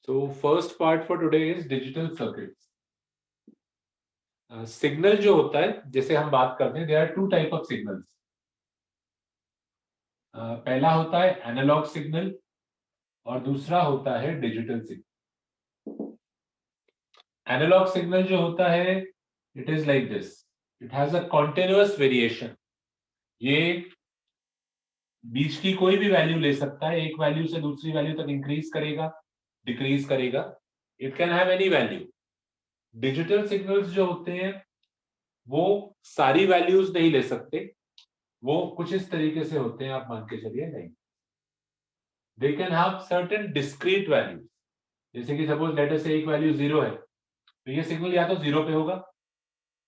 So first part for today is digital circuits. Signal जो होता है, जैसे हम बात करते हैं, there are two type of signals. पहला होता है एनालॉग सिग्नल और दूसरा होता है डिजिटल सिग्नल. एनालॉग सिग्नल जो होता है, it is like this. It has a continuous variation. ये बीच की कोई भी वैल्यू ले सकता है, एक वैल्यू से दूसरी वैल्यू तक इंक्रीज करेगा, डिक्रीज करेगा. It can have any value. Digital signals जो होते हैं वो सारी वैल्यूज नहीं ले सकते. वो कुछ इस तरीके से होते हैं, आप मान के चलिए. नहीं, they can have certain discrete values. जैसे कि सपोज लेटर से एक वैल्यू 0 है, तो ये सिग्नल या तो 0 पे होगा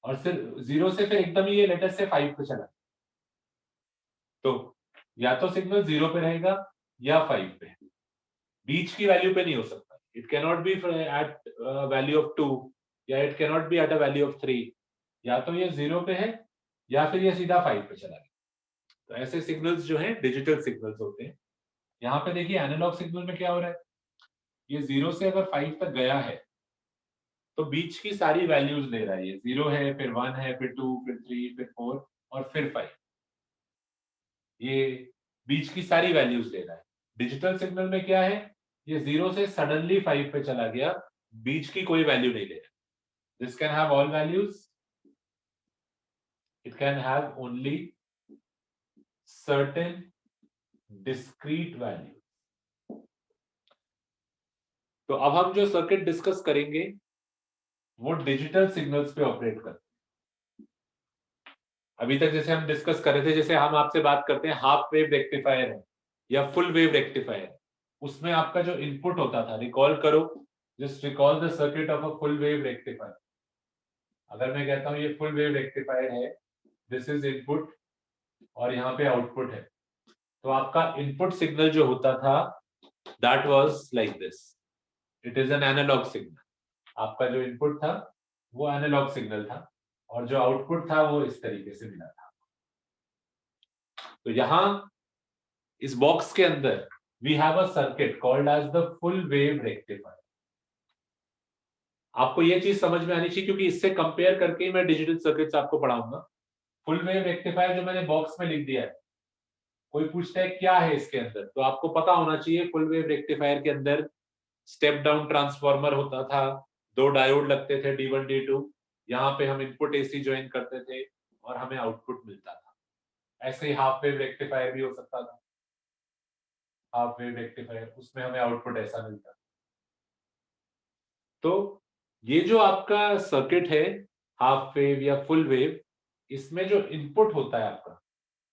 और फिर 0 से फिर एकदम ही ये लेटर से 5 पे चला. तो या तो सिग्नल 0 पे रहेगा या 5 पे. बीच की वैल्यू पे नहीं हो सकता. It can not be at value of 2 या it can not be at a value of 3. या तो ये 0 पे है या फिर ये सीधा 5 पे चला गया. तो ऐसे सिग्नल्स जो हैं डिजिटल सिग्नल्स होते हैं. यहाँ पे देखिए एनालॉग सिग्नल में क्या हो रहा है, ये 0 से अगर 5 तक गया है तो बीच की सारी वैल्यूज ले रहा है. ये 0 है, फिर 1 है, फिर 2, फिर 3, फिर 4 और फिर 5. ये बीच की सारी वैल्यूज ले रहा है. डिजिटल सिग्नल में क्या है, ये 0 से सडनली 5 पे चला गया, बीच की कोई वैल्यू नहीं ले रहा. This can have all values. It can have only certain discrete value. तो अब हम जो सर्किट डिस्कस करेंगे वो डिजिटल सिग्नल्स पे ऑपरेट करते हैं. अभी तक जैसे हम डिस्कस कर रहे थे, जैसे हम आपसे बात करते हैं हाफ वेव रेक्टिफायर है या फुल वेव रेक्टिफायर, उसमें आपका जो इनपुट होता था, रिकॉल करो, just recall the circuit of a full wave rectifier. अगर मैं कहता हूं ये फुल वेव रेक्टिफायर है, दिस इज इनपुट और यहाँ पे आउटपुट है, तो आपका इनपुट सिग्नल जो होता था that was like this. It is an analogue signal. आपका जो इनपुट था वो एनालॉग सिग्नल था और जो आउटपुट था वो इस तरीके से मिला था. तो यहां इस बॉक्स के अंदर we have a circuit called as the full wave rectifier. आपको ये चीज समझ में आनी चाहिए क्योंकि इससे कंपेयर करके ही मैं डिजिटल सर्किट्स आपको पढ़ाऊंगा. फुल वेव रेक्टिफायर जो मैंने बॉक्स में लिख दिया है, कोई पूछता है क्या है इसके अंदर, तो आपको पता होना चाहिए फुल वेव रेक्टिफायर के अंदर स्टेप डाउन ट्रांसफार्मर होता था, दो डायोड लगते थे D1 D2. यहाँ पे हम इनपुट AC ज्वाइन करते थे और हमें आउटपुट मिलता था. ऐसे ही हाफ वेव रेक्टिफायर भी हो सकता था. हाफ वेव रेक्टिफायर, उसमें हमें आउटपुट ऐसा मिलता. तो ये जो आपका सर्किट है हाफ वेव या फुल वेव, इसमें जो इनपुट होता है आपका,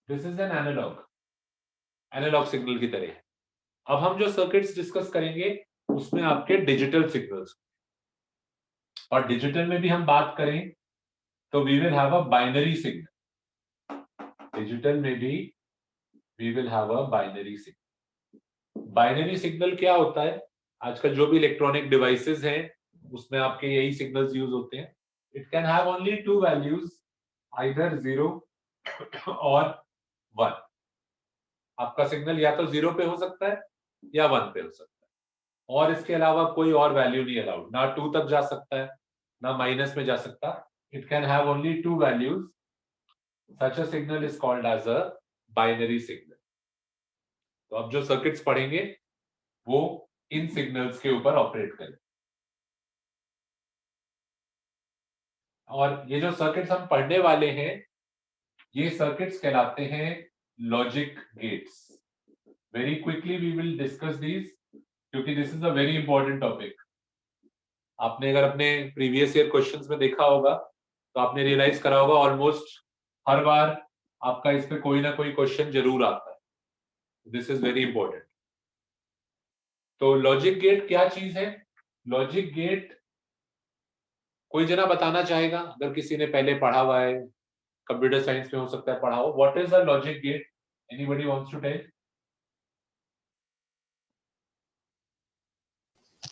this is an analogue. Analogue signal की तरह है. अब हम जो सर्किट्स डिस्कस करेंगे उसमें आपके डिजिटल सिग्नल्स. और डिजिटल में भी हम बात करें तो we will have a binary signal. Digital में भी we will have a binary signal. Binary signal क्या होता है, आजकल जो भी इलेक्ट्रॉनिक डिवाइसेस हैं उसमें आपके यही सिग्नल्स यूज होते हैं. It can have only to values, either 0 or 1. आपका सिग्नल या तो 0 पे हो सकता है या 1 पे हो सकता है, और इसके अलावा कोई और वैल्यू नहीं अलाउड. ना 2 तक जा सकता है ना माइनस में जा सकता. It can have only to values. Such a signal is called as a binary signal. तो अब जो सर्किट्स पढ़ेंगे वो इन सिग्नल्स के ऊपर ऑपरेट करें. और ये जो सर्किट्स हम पढ़ने वाले हैं ये सर्किट्स कहलाते हैं logic gates. Very quickly we will discuss these क्योंकि this is a very important topic. आपने अगर अपने प्रीवियस ईयर क्वेश्चंस में देखा होगा तो आपने रियलाइज करा होगा ऑलमोस्ट हर बार आपका इस पे कोई ना कोई क्वेश्चन जरूर आता है. This is very important. तो लॉजिक गेट क्या चीज है? लॉजिक गेट कोई जना बताना चाहेगा, अगर किसी ने पहले पढ़ा हुआ है, कंप्यूटर साइंस में हो सकता है पढ़ा हो. What is a logic gate? Anybody wants to tell?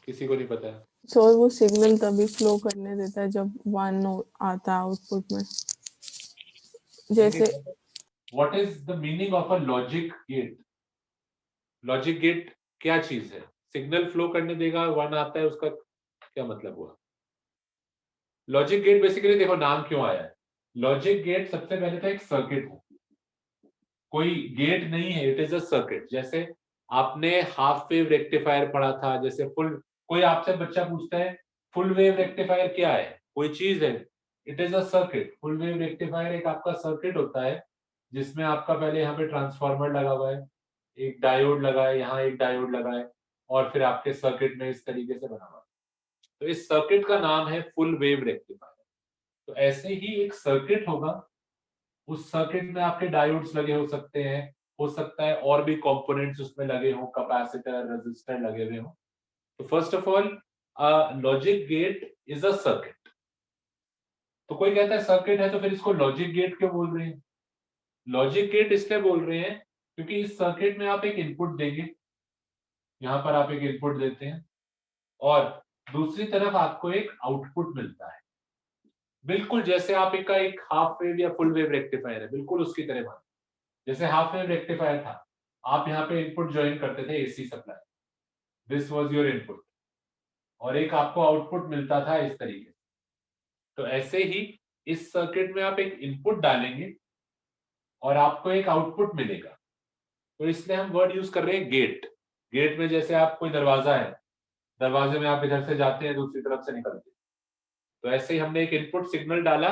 किसी को नहीं पता है? सो वो सिग्नल तभी फ्लो करने देता है जब 1 आता है आउटपुट में. जैसे what is the meaning of a logic gate? Logic gate क्या चीज है? सिग्नल फ्लो करने देगा, 1 आता है, उसका क्या मतलब हुआ? लॉजिक गेट बेसिकली देखो नाम क्यों आया है। लॉजिक गेट सबसे पहले तो एक सर्किट है, कोई गेट नहीं है, इट इज अ सर्किट। जैसे आपने हाफ वेव रेक्टिफायर पढ़ा था, जैसे फुल, कोई आपसे बच्चा पूछता है फुल वेव रेक्टिफायर क्या है, कोई चीज है, it is a circuit. Full wave rectifier एक आपका सर्किट होता है जिसमें आपका पहले यहाँ पे ट्रांसफार्मर लगा हुआ है, एक डायोड लगा है, यहाँ एक डायोड लगा है, और फिर आपके सर्किट में इस तरीके से बना हुआ है। तो इस सर्किट का नाम है फुल वेव रेक्टिफायर। तो ऐसे ही एक सर्किट होगा, उस सर्किट में आपके डायोड्स लगे हो सकते हैं, हो सकता है और भी कंपोनेंट्स उसमें लगे हो, कैपेसिटर, रेजिस्टर लगे हुए हो। तो first of all logic gate is a circuit. तो कोई कहता है सर्किट है तो फिर इसको लॉजिक गेट क्यों बोल रहे हैं? लॉजिक गेट इसलिए बोल रहे हैं क्योंकि इस सर्किट में आप एक इनपुट देंगे, यहां पर आप एक इनपुट देते हैं और दूसरी तरफ आपको एक आउटपुट मिलता है, बिल्कुल जैसे आप एक हाफ वेव या फुल वेव रेक्टिफायर है, बिल्कुल उसकी तरह मान। जैसे हाफ वेव रेक्टिफायर था, आप यहाँ पे इनपुट ज्वाइन करते थे AC supply, this was your input, और एक आपको आउटपुट मिलता था इस तरीके से। तो ऐसे ही इस सर्किट में आप एक इनपुट डालेंगे और आपको एक आउटपुट मिलेगा। तो इसलिए हम वर्ड यूज कर रहे हैं गेट। गेट में जैसे आप कोई दरवाजा है, दरवाजे में आप इधर से जाते हैं, दूसरी तरफ से निकलते हैं, तो ऐसे ही हमने एक इनपुट सिग्नल डाला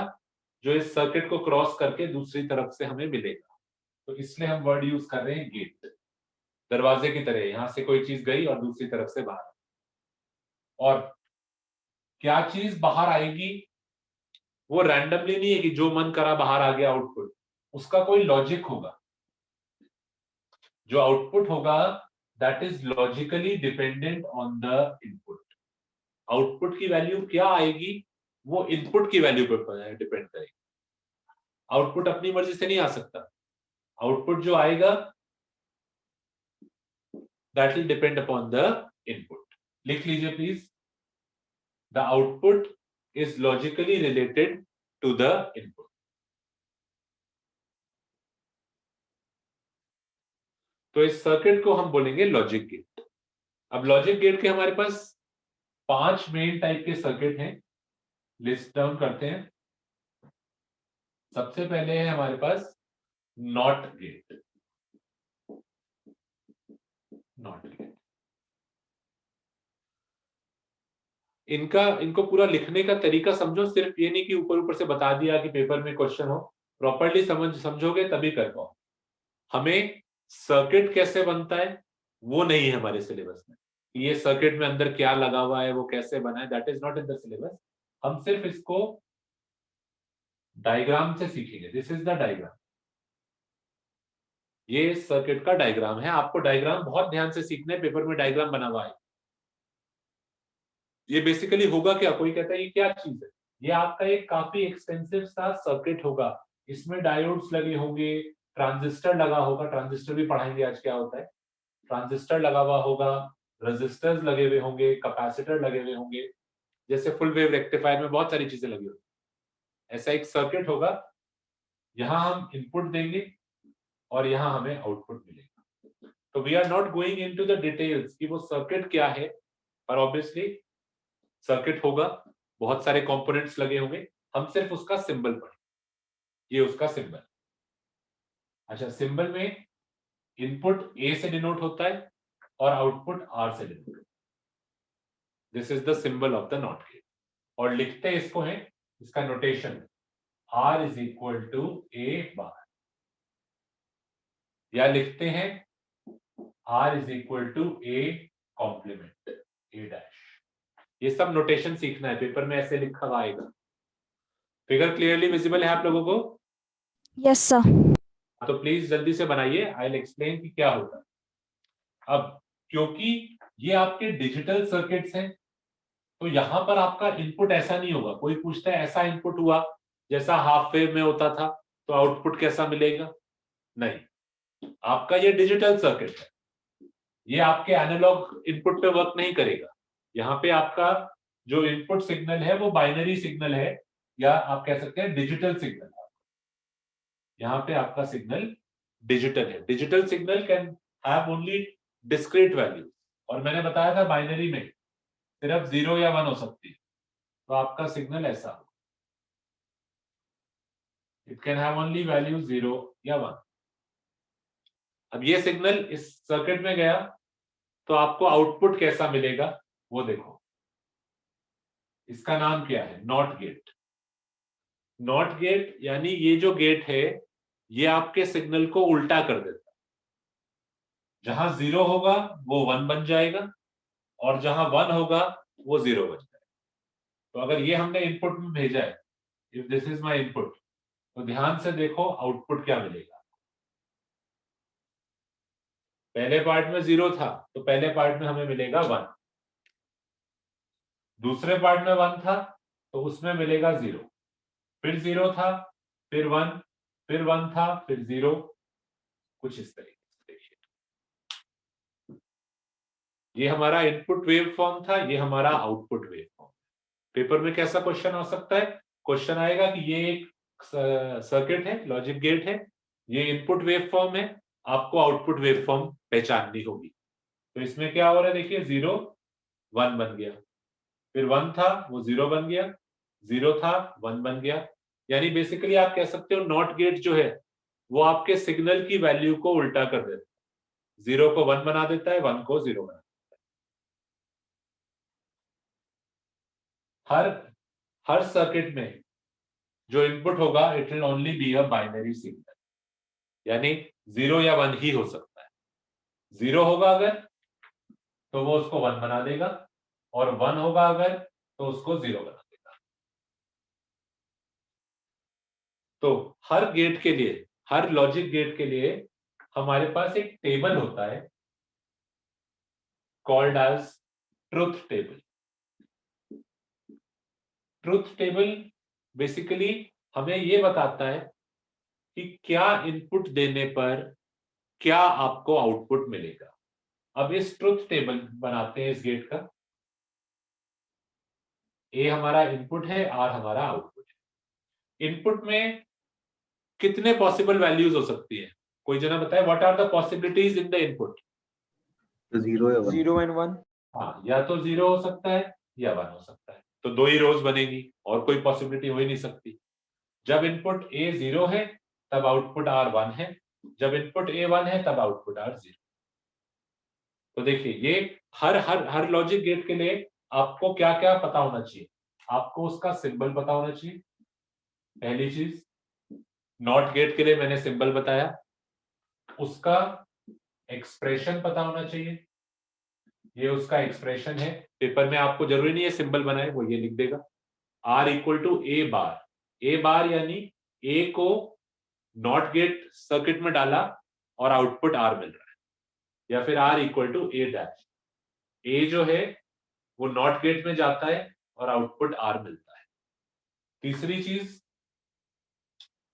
जो इस सर्किट को क्रॉस करके दूसरी तरफ से हमें मिलेगा। तो इसलिए हम वर्ड यूज कर रहे हैं गेट, दरवाजे की तरह, यहां से कोई चीज गई और दूसरी तरफ से बाहर। और क्या चीज बाहर आएगी वो रैंडमली नहीं है कि जो मन करा बाहर आ गया आउटपुट, उसका कोई लॉजिक होगा। जो आउटपुट होगा that is logically dependent on the input. Output की वैल्यू क्या आएगी वो इनपुट की वैल्यू पर डिपेंड करेगी। आउटपुट अपनी मर्जी से नहीं आ सकता, आउटपुट जो आएगा that will depend upon the input. लिख लीजिए please, the output is logically related to the input. तो इस सर्किट को हम बोलेंगे लॉजिक गेट। अब लॉजिक गेट के हमारे पास 5 मेन टाइप के सर्किट हैं, लिस्ट डाउन करते हैं। सबसे पहले है हमारे पास नॉट गेट। नॉट गेट, इनको पूरा लिखने का तरीका समझो, सिर्फ ये नहीं कि ऊपर ऊपर से बता दिया कि पेपर में क्वेश्चन हो, प्रॉपर्ली समझोगे तभी कर पाओ। हमें सर्किट कैसे बनता है वो नहीं है हमारे सिलेबस में, ये सर्किट में अंदर क्या लगा हुआ है वो कैसे बना है, that is not in the syllabus. हम सिर्फ इसको डायग्राम से सीखेंगे। दिस इज द डायग्राम, ये सर्किट का डायग्राम है। आपको डायग्राम बहुत ध्यान से सीखना है, पेपर में डायग्राम बना हुआ है। ये बेसिकली होगा क्या, कोई कहता है ये क्या चीज है, ये आपका एक काफी एक्सपेंसिव सा सर्किट होगा, इसमें डायोड्स लगे होंगे, ट्रांजिस्टर लगा होगा, ट्रांजिस्टर भी पढ़ाएंगे आज क्या होता है, ट्रांजिस्टर लगा हुआ होगा, रेजिस्टर्स लगे हुए होंगे, कैपेसिटर लगे हुए होंगे, जैसे फुल वेव रेक्टिफायर में बहुत सारी चीजें लगी होगी। ऐसा एक सर्किट होगा, यहाँ हम इनपुट देंगे और यहाँ हमें आउटपुट मिलेगा। तो we are not going into the details कि वो सर्किट क्या है, पर ऑब्वियसली सर्किट होगा, बहुत सारे कंपोनेंट्स लगे होंगे, हम सिर्फ उसका सिंबल पढ़ें। ये उसका सिंबल। अच्छा, सिंबल में इनपुट ए से डिनोट होता है और आउटपुट आर से डिनोट होता है। This is the symbol of the NOT gate. और लिखते इसको है, इसका notation R is equal to A bar, या लिखते हैं R is equal to A complement A dash. ये सब नोटेशन सीखना है, पेपर में ऐसे लिखा हुआ आएगा। फिगर क्लियरली विजिबल है आप लोगों को? Yes sir. तो प्लीज जल्दी से बनाइए, आई विल एक्सप्लेन कि क्या होता है। अब क्योंकि ये आपके डिजिटल सर्किट्स हैं, तो यहां पर आपका इनपुट ऐसा नहीं होगा। कोई पूछता है ऐसा इनपुट हुआ जैसा हाफ वेव में होता था तो आउटपुट कैसा मिलेगा? नहीं, आपका ये डिजिटल सर्किट है, ये आपके एनालॉग इनपुट पे वर्क नहीं करेगा। यहाँ पे आपका जो इनपुट सिग्नल है वो बाइनरी सिग्नल है, या आप कह सकते हैं डिजिटल सिग्नल। यहाँ पे आपका सिग्नल डिजिटल है। Digital signal can have only discrete value, और मैंने बताया था बाइनरी में सिर्फ 0 या 1 हो सकती है, तो आपका सिग्नल ऐसा हो, it can have only value 0 या 1। अब ये सिग्नल इस सर्किट में गया तो आपको आउटपुट कैसा मिलेगा वो देखो। इसका नाम क्या है? Not gate. नॉट गेट यानी ये जो गेट है ये आपके सिग्नल को उल्टा कर देता है। जहां 0 होगा वो 1 बन जाएगा और जहां 1 होगा वो 0 बन जाएगा। तो अगर ये हमने इनपुट में भेजा है, if this is my input, तो ध्यान से देखो आउटपुट क्या मिलेगा। पहले पार्ट में 0 था तो पहले पार्ट में हमें मिलेगा 1, दूसरे पार्ट में 1 था तो उसमें मिलेगा 0, फिर 0 था, फिर 1, फिर 1 था, फिर 0, कुछ इस तरीके से। देखिए ये हमारा इनपुट वेव फॉर्म था, ये हमारा आउटपुट वेव फॉर्म। पेपर में कैसा क्वेश्चन हो सकता है? क्वेश्चन आएगा कि ये एक सर्किट है, लॉजिक गेट है, ये इनपुट वेव फॉर्म है, आपको आउटपुट वेव फॉर्म पहचाननी होगी। तो इसमें क्या हो रहा है? देखिए 0 1 बन गया, फिर 1 था वो 0 बन गया, 0 था 1 बन गया। यानी बेसिकली आप कह सकते हो नॉट गेट जो है वो आपके सिग्नल की वैल्यू को उल्टा कर देता है, 0 को 1 बना देता है, 1 को 0 बना देता है। हर सर्किट में जो इनपुट होगा it will only be a binary signal, यानी 0 या 1 ही हो सकता है। 0 होगा अगर तो वो उसको 1 बना देगा और 1 होगा अगर तो उसको 0 बना देगा। तो हर गेट के लिए, हर लॉजिक गेट के लिए हमारे पास एक टेबल होता है called as truth table. Truth table basically हमें ये बताता है कि क्या इनपुट देने पर क्या आपको आउटपुट मिलेगा। अब इस ट्रुथ टेबल बनाते हैं इस गेट का। ए हमारा इनपुट है, आर हमारा आउटपुट है। इनपुट में कितने पॉसिबल वैल्यूज हो सकती है? कोई जना बताए what are the possibilities in the input? 0 या 1। 0 and 1। हाँ, या तो 0 हो सकता है या 1 हो सकता है, तो 2 ही रोज बनेगी और कोई पॉसिबिलिटी हो ही नहीं सकती। जब इनपुट ए 0 है तब आउटपुट आर 1 है, जब इनपुट ए 1 है तब आउटपुट आर 0। तो देखिए ये हर लॉजिक गेट के लिए आपको क्या क्या पता होना चाहिए। आपको उसका सिंबल पता होना चाहिए, पहली चीज। नॉट गेट के लिए मैंने सिंबल बताया। उसका एक्सप्रेशन पता होना चाहिए, ये उसका एक्सप्रेशन है। पेपर में आपको जरूरी नहीं है सिंबल बनाए, वो ये लिख देगा R इक्वल टू ए बार। ए बार यानी ए को नॉट गेट सर्किट में डाला और आउटपुट R मिल रहा है, या फिर R equal to A dash. A जो है वो नॉट गेट में जाता है और आउटपुट R मिलता है। तीसरी चीज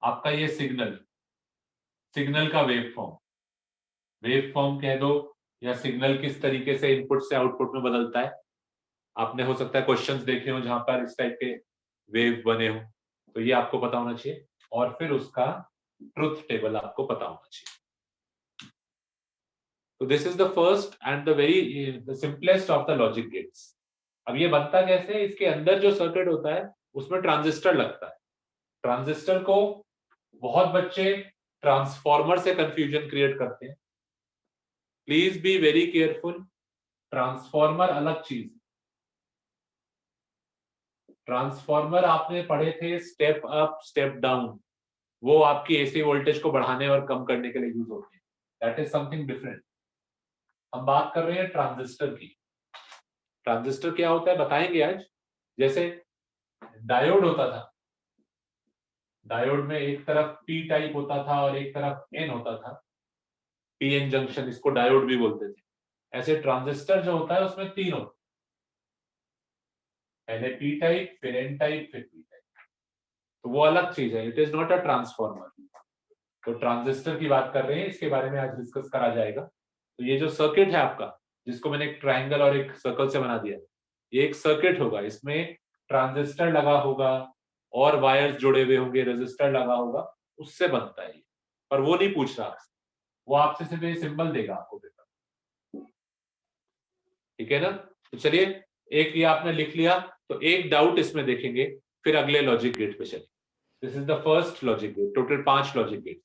आपका ये सिग्नल का वेव फॉर्म कह दो, या सिग्नल किस तरीके से इनपुट से आउटपुट में बदलता है। आपने हो सकता है क्वेश्चंस देखे हो जहां पर इस टाइप के वेव बने हो, तो ये आपको पता होना चाहिए। और फिर उसका ट्रुथ टेबल आपको पता होना चाहिए। तो this is the first and the simplest of the logic gates. अब ये बनता कैसे है? इसके अंदर जो सर्किट होता है उसमें ट्रांजिस्टर लगता है। ट्रांजिस्टर को बहुत बच्चे ट्रांसफॉर्मर से कंफ्यूजन क्रिएट करते हैं। Please be very careful. Transformer अलग चीज। ट्रांसफॉर्मर आपने पढ़े थे स्टेप अप स्टेप डाउन, वो आपकी एसी वोल्टेज को बढ़ाने और कम करने के लिए यूज होते हैं। That is something different. हम बात कर रहे हैं ट्रांजिस्टर की। ट्रांजिस्टर क्या होता है बताएंगे आज। जैसे डायोड होता था, डायोड में एक तरफ पी टाइप होता था और एक तरफ एन होता था, पीएन जंक्शन, इसको डायोड भी बोलते थे। ऐसे ट्रांजिस्टर जो होता है उसमें 3 होते हैं, पहले पी टाइप, फिर एन टाइप, फिर पी टाइप। तो वो अलग चीज है, it is not a transformer. तो ट्रांजिस्टर की बात कर रहे हैं, इसके बारे में आज डिस्कस करा जाएगा। तो ये जो सर्किट है आपका, जिसको मैंने एक ट्रायंगल और एक सर्कल से बना दिया, ये एक सर्किट होगा। इसमें ट्रांजिस्टर लगा होगा और वायर्स जुड़े हुए होंगे, रेजिस्टर लगा होगा, उससे बनता है ये। पर वो नहीं पूछ रहा आपसे, वो आपसे सिर्फ ये सिंबल देगा आपको पेपर। ठीक है ना? तो चलिए एक ये आपने लिख लिया, तो एक डाउट इसमें देखेंगे, फिर अगले लॉजिक गेट पे चलिए। This is the first logic gate, total 5 logic gate.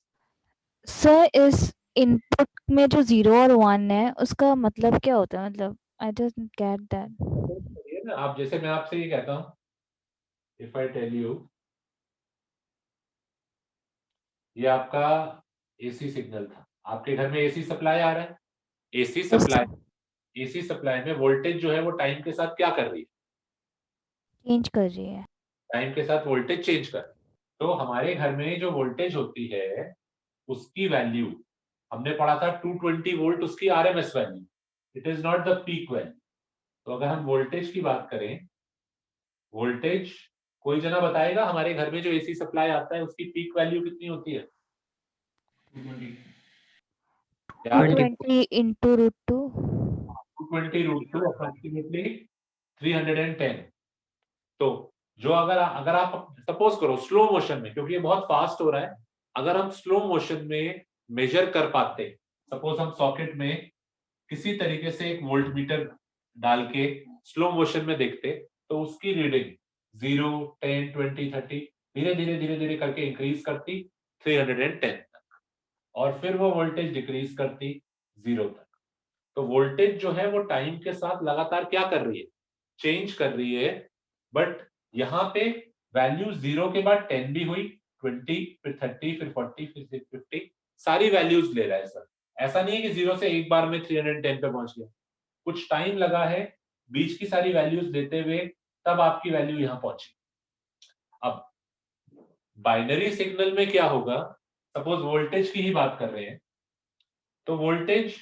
Sir इस इनपुट में जो 0 और 1 है उसका मतलब क्या होता है? मतलब आई डोंट गेट दैट। आप जैसे मैं आपसे ये कहता हूं, इफ आई टेल यू ये आपका एसी सिग्नल था, आपके घर में एसी सप्लाई आ रहा है, एसी सप्लाई में वोल्टेज जो है वो टाइम के साथ क्या कर रही है? चेंज कर रही है। टाइम के साथ वोल्टेज चेंज कर रही है। तो हमारे घर में जो वोल्टेज होती है उसकी वैल्यू हमने पढ़ा था 220 वोल्ट, उसकी RMS value, it is not the peak value. तो अगर हम वोल्टेज की बात करें, वोल्टेज कोई जना बताएगा हमारे घर में जो एसी सप्लाई आता है उसकी पीक वैल्यू कितनी होती है? 220 into root 2। 220 root 2 approximately 310। तो जो अगर आप सपोज करो स्लो मोशन में, क्योंकि ये बहुत फास्ट हो रहा है, अगर हम स्लो मोशन में मेजर कर पाते, सपोज हम सॉकेट में किसी तरीके से एक वोल्ट मीटर डाल के स्लो मोशन में देखते, तो उसकी रीडिंग 0, 10, 20, 30 धीरे धीरे धीरे धीरे करके इंक्रीज करती 310 तक, और फिर वो वोल्टेज डिक्रीज करती 0 तक। तो वोल्टेज जो है वो टाइम के साथ लगातार क्या कर रही है? चेंज कर रही है। बट यहाँ पे वैल्यू 0 के बाद 10 भी हुई, 20, फिर 30, फिर 40, फिर 50, सारी वैल्यूज ले रहा है सर। ऐसा नहीं है कि 0 से एक बार में 310 पे पहुंच गया, कुछ टाइम लगा है बीच की सारी वैल्यूज लेते हुए, तब आपकी वैल्यू यहाँ पहुंची। अब बाइनरी सिग्नल में क्या होगा, सपोज वोल्टेज की ही बात कर रहे हैं, तो वोल्टेज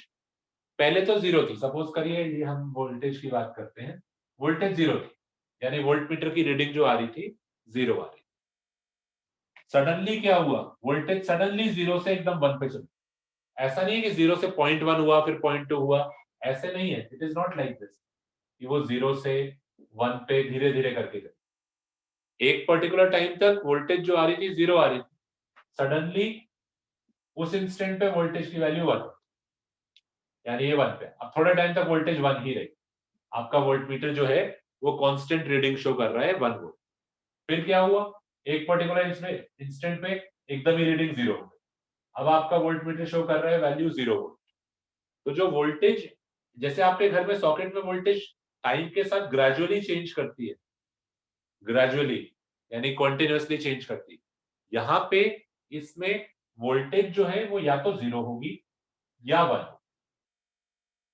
पहले तो 0 थी, सपोज करिए ये हम वोल्टेज की बात करते हैं, वोल्टेज 0 थी, यानी वोल्ट मीटर की रीडिंग जो आ रही थी 0 आ रही। सडनली क्या हुआ, वोल्टेज सडनली 0 से एकदम 1 पे चला। ऐसा नहीं है कि 0 से 0.1 हुआ फिर 0.2 हुआ, ऐसे नहीं है, it is not like this कि वो 0 से 1 पे धीरे धीरे करके गई। एक पर्टिकुलर टाइम तक वोल्टेज जो आ रही थी 0 आ रही थी, सडनली उस इंस्टेंट पे वोल्टेज की वैल्यू 1, यानी ये 1 पे। अब थोड़े टाइम तक वोल्टेज 1 ही रही, आपका वोल्ट मीटर जो है वो कांस्टेंट रीडिंग शो कर रहा है 1 वोल्ट। फिर क्या हुआ, एक पर्टिकुलर इंस्टेंट पे एकदम ही रीडिंग 0 हो गई, अब आपका वोल्ट मीटर शो कर रहा है वैल्यू 0 वोल्ट। तो जो वोल्टेज, जैसे आपके घर में सॉकेट में वोल्टेज टाइम के साथ ग्रेजुअली चेंज करती है, ग्रेजुअली यानी कॉन्टिन्यूसली चेंज करती है, यहाँ पे इसमें वोल्टेज जो है वो या तो 0 होगी या 1।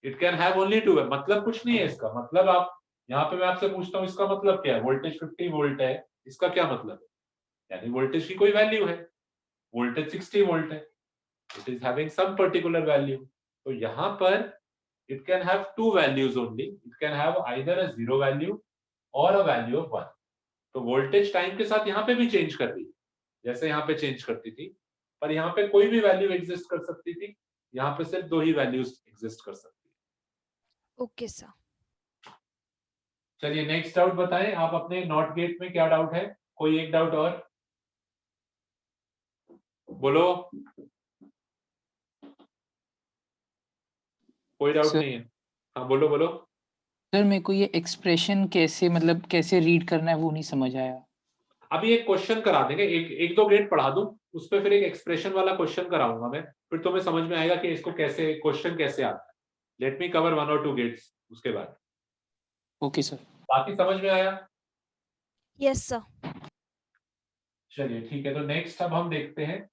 It can have only 2। मतलब कुछ नहीं है इसका, मतलब आप यहाँ पे मैं आपसे पूछता हूँ इसका मतलब क्या है, वोल्टेज 50 वोल्ट है, इसका क्या मतलब है? यानी वोल्टेज की कोई वैल्यू है, वोल्टेज 60 वोल्ट है, it is having some particular value. तो यहाँ पर it can have 2 values only, it can have either a 0 value और अ वैल्यू ऑफ 1। तो वोल्टेज टाइम के साथ यहाँ पे भी चेंज कर रही है, जैसे यहाँ पे चेंज करती थी, पर यहाँ पे कोई भी वैल्यू एग्जिस्ट कर सकती थी, यहाँ पे सिर्फ 2 ही वैल्यूज एग्जिस्ट कर सकती है। Okay sir. चलिए नेक्स्ट डाउट बताएं आप अपने नॉट गेट में, क्या डाउट है? कोई एक डाउट और बोलो, कोई डाउट सर नहीं है? हाँ बोलो बोलो। सर मेरे को ये एक्सप्रेशन कैसे मतलब कैसे रीड करना है वो नहीं समझ आया। अभी एक क्वेश्चन करा देंगे, एक दो गेट पढ़ा दूं, उस पर फिर एक एक्सप्रेशन वाला क्वेश्चन कराऊंगा मैं, फिर तुम्हें समझ में आएगा कि इसको कैसे क्वेश्चन कैसे आता है। लेट मी कवर 1 और 2 गेट्स, उसके बाद ओके सर। बाकी समझ में आया? Yes sir. चलिए ठीक है, तो नेक्स्ट अब हम देखते हैं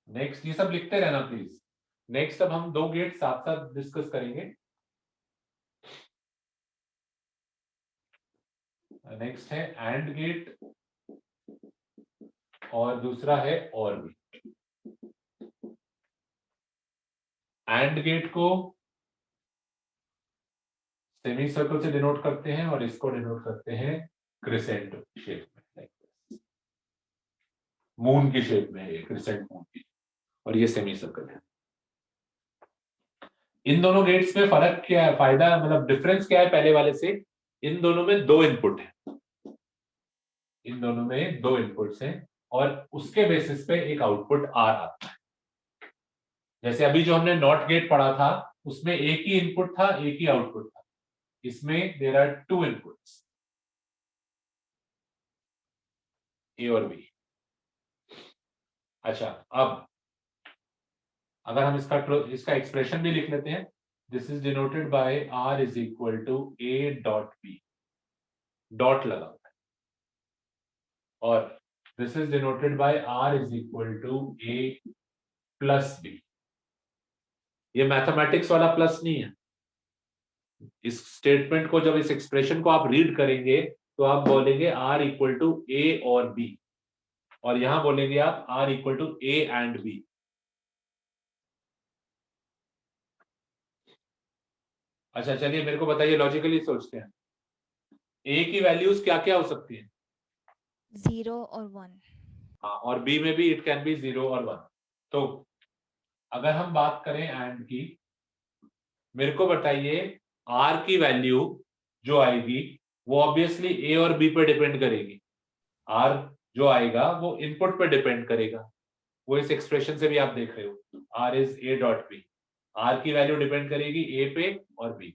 नेक्स्ट, ये सब लिखते रहना प्लीज। नेक्स्ट अब हम 2 गेट साथ साथ डिस्कस करेंगे। नेक्स्ट है एंड गेट और दूसरा है और गेट। एंड गेट को सेमी सर्कल से डिनोट करते हैं और इसको डिनोट करते हैं क्रिसेंट शेप में, मून की शेप में है, क्रिसेंट मून की, और ये सेमी सर्कल है। इन दोनों गेट्स में फर्क क्या है, फायदा मतलब डिफरेंस क्या है पहले वाले से? इन दोनों में 2 इनपुट है, इन दोनों में 2 इनपुट्स हैं, और उसके बेसिस पे एक आउटपुट आर आता है। जैसे अभी जो हमने नॉट गेट पढ़ा था उसमें एक ही इनपुट था, एक ही आउटपुट था। इसमें देयर आर टू इनपुट्स, ए और बी। अच्छा, अब अगर हम इसका एक्सप्रेशन भी लिख लेते हैं, this is denoted by R is equal to A dot B, dot लगा हुआ है, और this is denoted by R is equal to A plus B. ये मैथमेटिक्स वाला प्लस नहीं है। इस स्टेटमेंट को, जब इस एक्सप्रेशन को आप रीड करेंगे तो आप बोलेंगे आर इक्वल टू ए और बी, और यहां बोलेंगे आप R equal to A and B. अच्छा चलिए, मेरे को बताइए, लॉजिकली सोचते हैं, ए की वैल्यूज क्या क्या हो सकती है? 0 और 1। हाँ, और बी में भी इट कैन बी 0 और 1। तो अगर हम बात करें एंड की, मेरे को बताइए आर की वैल्यू जो आएगी वो ऑब्वियसली ए और बी पे डिपेंड करेगी। आर जो आएगा वो इनपुट पे डिपेंड करेगा, वो इस एक्सप्रेशन से भी आप देख रहे हो, R is A dot B. R की वैल्यू डिपेंड करेगी ए पे और बी।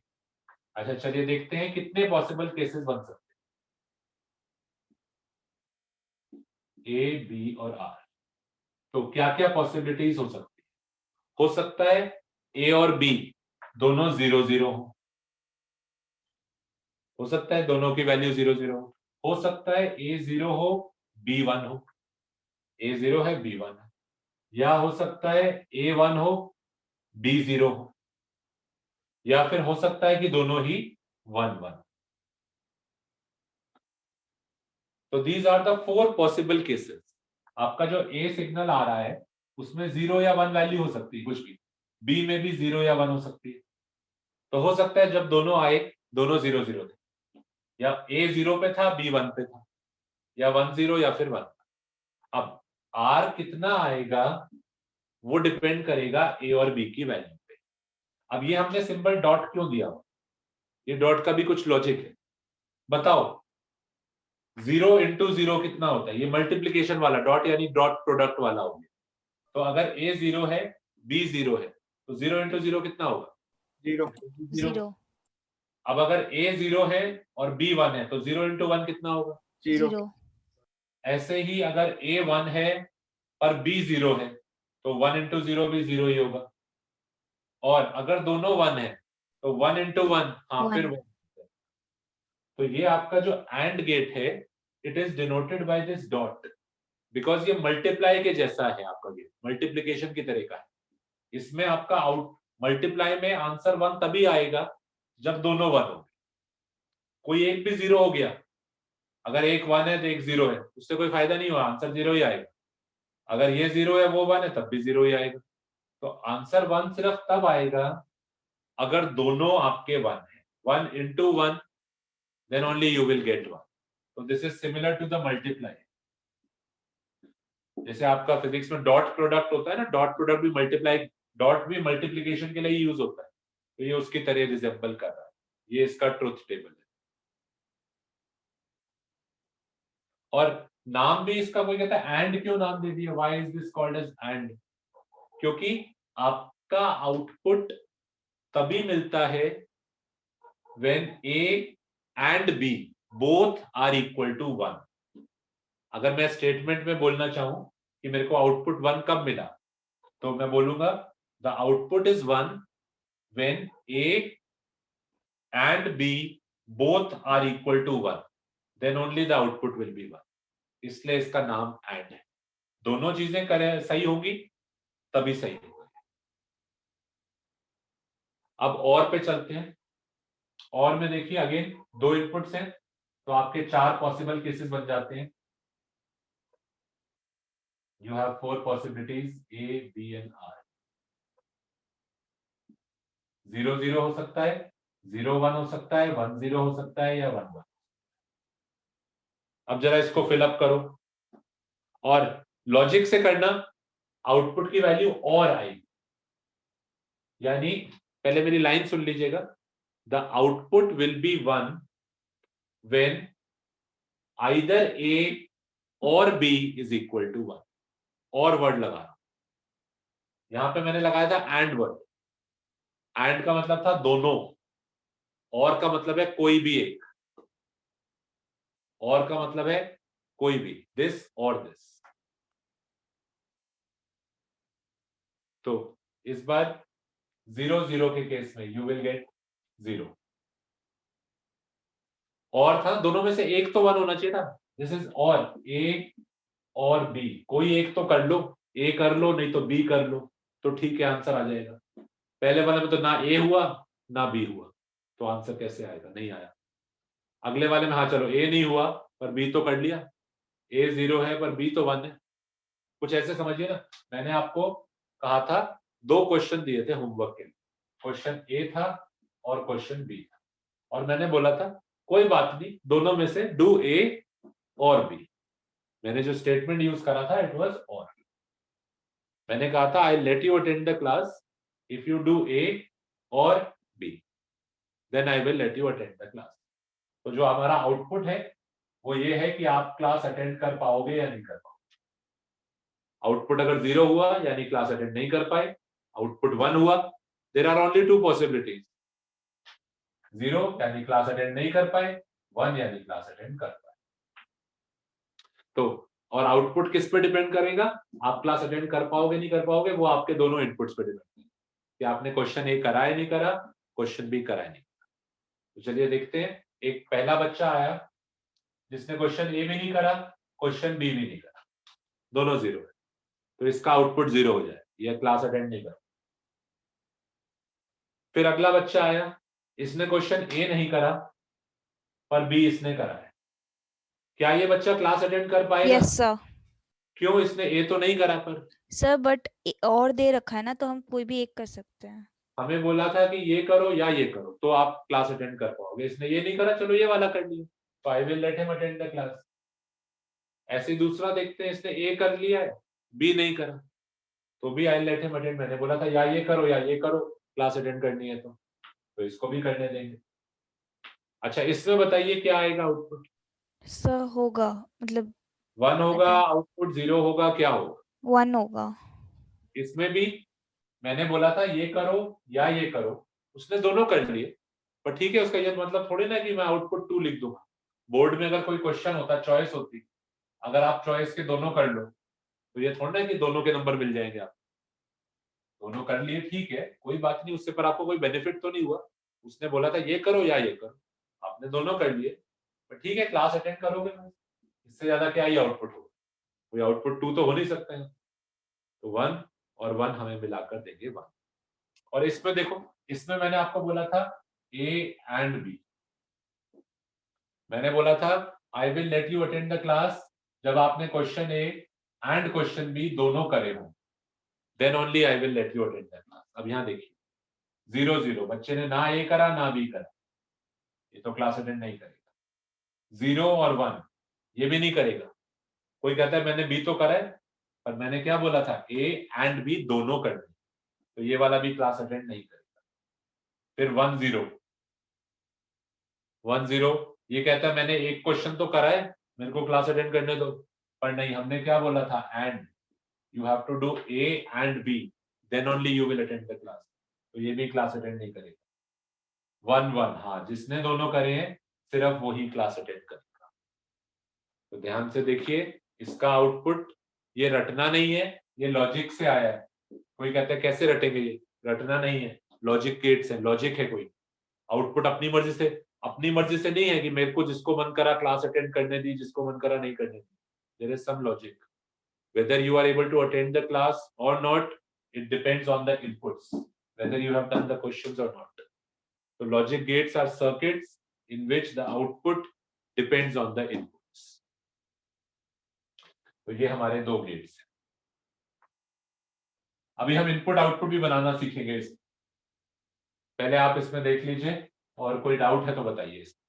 अच्छा चलिए देखते हैं कितने पॉसिबल केसेस बन सकते हैं, ए बी और आर। तो क्या क्या पॉसिबिलिटीज हो सकती है? हो सकता है ए और बी दोनों 0 0 हो सकता है दोनों की वैल्यू 0 0 हो सकता है ए 0 हो बी 1 हो, ए 0 है बी 1 है, या हो सकता है ए 1 हो बी 0 हो, या फिर हो सकता है कि दोनों ही 1 1। तो these are the 4 possible cases. आपका जो ए सिग्नल आ रहा है उसमें 0 या 1 वैल्यू हो सकती है, कुछ भी। बी में भी 0 या 1 हो सकती है। तो हो सकता है जब दोनों आए दोनों 0 0 थे, या ए 0 पे था बी 1 पे था, या 1 0 या फिर 1। अब आर कितना आएगा वो डिपेंड करेगा ए और बी की वैल्यू पे। अब ये हमने सिंबल डॉट क्यों दिया? ये डॉट का भी कुछ लॉजिक है, बताओ। 0 इंटू 0 कितना होता है? ये मल्टीप्लीकेशन वाला डॉट, यानी डॉट प्रोडक्ट वाला हो गया। तो अगर ए 0 है बी 0 है तो 0 इंटू 0 कितना होगा? 0। अब अगर ए 0 है और बी 1 है तो 0 इंटू 1 कितना होगा? 0। ऐसे ही अगर ए 1 है पर बी 0 है तो 1 इंटू 0 भी 0 ही होगा। और अगर दोनों 1 है तो 1 इंटू 1, हाँ, फिर 1। 1। तो ये आपका जो एंड गेट है, it is denoted by this dot, because ये मल्टीप्लाई के जैसा है। आपका गेट मल्टीप्लीकेशन की तरह का है। इसमें आपका आउट मल्टीप्लाई में आंसर 1 तभी आएगा जब दोनों 1 हो। कोई एक भी 0 हो गया, अगर एक 1 है तो एक 0 है, उससे कोई फायदा नहीं हुआ, आंसर 0 ही आएगा। अगर ये 0 है वो 1 है तब भी 0 ही आएगा। तो आंसर 1 सिर्फ तब आएगा अगर दोनों आपके 1 है। 1 into 1, then only you will get 1. So this is similar to the multiply. जैसे आपका फिजिक्स में डॉट प्रोडक्ट होता है ना, डॉट प्रोडक्ट भी मल्टीप्लाई, डॉट भी मल्टीप्लिकेशन के लिए यूज होता है। तो ये उसकी तरह रिजेंबल कर रहा है। ये इसका ट्रुथ टेबल है। और नाम भी इसका, कोई कहता है एंड क्यों नाम दे दिया, why is this called as and? क्योंकि आपका आउटपुट तभी मिलता है when A and B both are equal to 1। अगर मैं स्टेटमेंट में बोलना चाहूं कि मेरे को आउटपुट 1 कब मिला, तो मैं बोलूंगा the output is 1 when A and B both are equal to 1, then only the output will be 1। इसलिए इसका नाम एंड है। दोनों चीजें करें सही होंगी तभी सही होगा। अब और पे चलते हैं। और में देखिए अगेन 2 इनपुट्स हैं तो आपके 4 पॉसिबल केसेस बन जाते हैं। You have 4 possibilities, A, B and R. 0 0 हो सकता है, 0 1 हो सकता है, 1 0 हो सकता है, या 1 1। अब जरा इसको फिलअप करो और लॉजिक से करना, आउटपुट की वैल्यू और आएगी। यानी पहले मेरी लाइन सुन लीजिएगा, the output will be 1 when either A और बी इज इक्वल टू 1, और वर्ड लगा रहा हूं। यहां पे मैंने लगाया था एंड वर्ड। एंड का मतलब था दोनों, और का मतलब है कोई भी एक, और का मतलब है कोई भी, दिस और दिस। तो इस बार 0 0 के केस में यू विल गेट 0। और था दोनों में से एक तो 1 होना चाहिए था। दिस इज और ए और बी, कोई एक तो कर लो, ए कर लो नहीं तो बी कर लो, तो ठीक है आंसर आ जाएगा। पहले वाले में तो ना ए हुआ ना बी हुआ, तो आंसर कैसे आएगा? नहीं आया। अगले वाले में हाँ चलो ए नहीं हुआ पर बी तो कर लिया, ए 0 है पर बी तो 1 है। कुछ ऐसे समझिए ना। मैंने आपको कहा था 2 क्वेश्चन दिए थे होमवर्क के लिए, क्वेश्चन ए था और क्वेश्चन बी था, और मैंने बोला था कोई बात नहीं, दोनों में से डू ए और बी। मैंने जो स्टेटमेंट यूज करा था इट वाज और। मैंने कहा था I let you attend the class if you do A और B, then I will let you attend the class. तो जो हमारा आउटपुट है वो ये है कि आप क्लास अटेंड कर पाओगे या नहीं कर पाओगे। आउटपुट अगर 0 हुआ यानी क्लास अटेंड नहीं कर पाए, आउटपुट 1 हुआ, देयर आर ओनली 2 पॉसिबिलिटीज, 0 यानी क्लास अटेंड नहीं कर पाए, 1 यानी क्लास अटेंड कर पाए। तो और आउटपुट किस पे डिपेंड करेगा? आप क्लास अटेंड कर पाओगे नहीं कर पाओगे, वो आपके दोनों इनपुट्स पे डिपेंड करेगा कि आपने क्वेश्चन ए करा है नहीं करा, क्वेश्चन बी करा है नहीं करा। तो चलिए देखते हैं। एक पहला बच्चा आया जिसने क्वेश्चन ए भी नहीं करा, क्वेश्चन बी भी नहीं करा, दोनों 0 है, तो इसका आउटपुट 0 हो जाए, यह क्लास अटेंड नहीं करा। फिर अगला बच्चा आया, इसने क्वेश्चन ए नहीं करा पर बी इसने करा है, क्या ये बच्चा क्लास अटेंड कर पाएगा? Yes sir. क्यों? इसने ए तो नहीं करा पर। सर बट और दे रखा है ना, तो हम कोई भी एक कर सकते हैं। हमें बोला था कि ये करो या ये करो तो आप क्लास अटेंड कर पाओगे, इसने ये नहीं करा, चलो ये वाला कर लिया, तो आई will let him attend the class. ऐसे दूसरा देखते हैं, इसने ए कर लिया है, बी नहीं करा, तो भी आई लेट हिम अटेंड। मैंने बोला था या ये करो या ये करो, क्लास अटेंड करनी है तो इसको भी करने देंगे। अच्छा इसमें बताइए क्या आएगा आउटपुट? सर होगा मतलब 1 होगा, आउटपुट 0 होगा, क्या होगा? 1 होगा। इसमें भी मैंने बोला था ये करो या ये करो, उसने दोनों कर लिए, पर ठीक है उसका ये मतलब थोड़ी ना कि मैं आउटपुट 2 लिख दूंगा। बोर्ड में अगर कोई क्वेश्चन होता, चॉइस होती, अगर आप चॉइस के दोनों कर लो तो ये थोड़ा ना कि दोनों के नंबर मिल जाएंगे आप। दोनों कर लिए ठीक है, कोई बात नहीं, उससे पर आपको कोई बेनिफिट तो नहीं हुआ। उसने बोला था ये करो या ये करो, आपने दोनों कर लिए, पर ठीक है क्लास अटेंड करोगे, इससे ज्यादा क्या ही आउटपुट होगा? कोई आउटपुट 2 तो हो नहीं सकता है। तो 1 और 1 हमें मिलाकर देंगे 1। और इसमें देखो, इसमें मैंने आपको बोला था ए एंड बी। मैंने बोला था I will let you attend the class जब आपने question A and question B दोनों करे हो, then only I will let you attend the class. अब यहाँ देखिए 0 0, बच्चे ने ना ए करा ना बी करा, ये तो क्लास अटेंड नहीं करेगा। 0 और 1 ये भी नहीं करेगा। कोई कहता है मैंने बी तो करा है, पर मैंने क्या बोला था ए एंड बी दोनों करने, तो ये वाला भी क्लास अटेंड नहीं करेगा। फिर 1 0 1 0, ये कहता है मैंने एक क्वेश्चन तो करा है, मेरे को क्लास अटेंड करने दो, पर नहीं, हमने क्या बोला था and, you have to do A and B, then only you will attend the class, तो ये भी क्लास अटेंड नहीं करेगा। 1 1, हाँ जिसने दोनों करे हैं सिर्फ वही क्लास अटेंड करेगा। तो ध्यान से देखिए, इसका आउटपुट ये रटना नहीं है, ये लॉजिक से आया है। कोई कहता है कैसे रटेंगे, ये रटना नहीं है, लॉजिक गेट्स है, लॉजिक है। कोई आउटपुट अपनी मर्जी से नहीं है कि मेरे को जिसको मन करा क्लास अटेंड करने दी, जिसको मन करा नहीं करने दी। There is some logic, whether you are able to attend the class or not, it depends on the inputs, whether you have done the questions or not. So logic gates are circuits in which the output depends on the inputs. तो ये हमारे 2 gets हैं। अभी हम input output भी बनाना सीखेंगे इसमें। पहले आप इसमें देख लीजिए, और कोई डाउट है तो बताइए इसमें,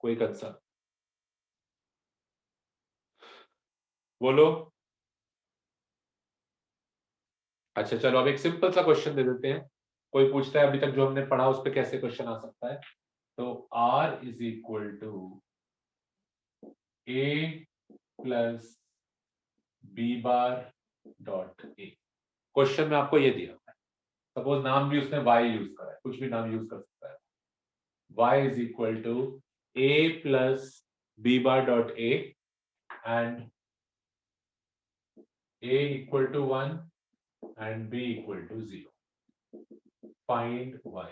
कोई कंसर्न बोलो। अच्छा चलो अब एक सिंपल सा क्वेश्चन दे देते हैं। कोई पूछता है अभी तक जो हमने पढ़ा उस पर कैसे क्वेश्चन आ सकता है, तो R is equal to A plus B bar dot A. Question में आपको ये दिया हुआ है, सपोज नाम भी उसने y यूज करा है, कुछ भी नाम यूज कर सकता है। y is equal to a plus B bar dot A and a equal to 1 and b equal to 0। Find y।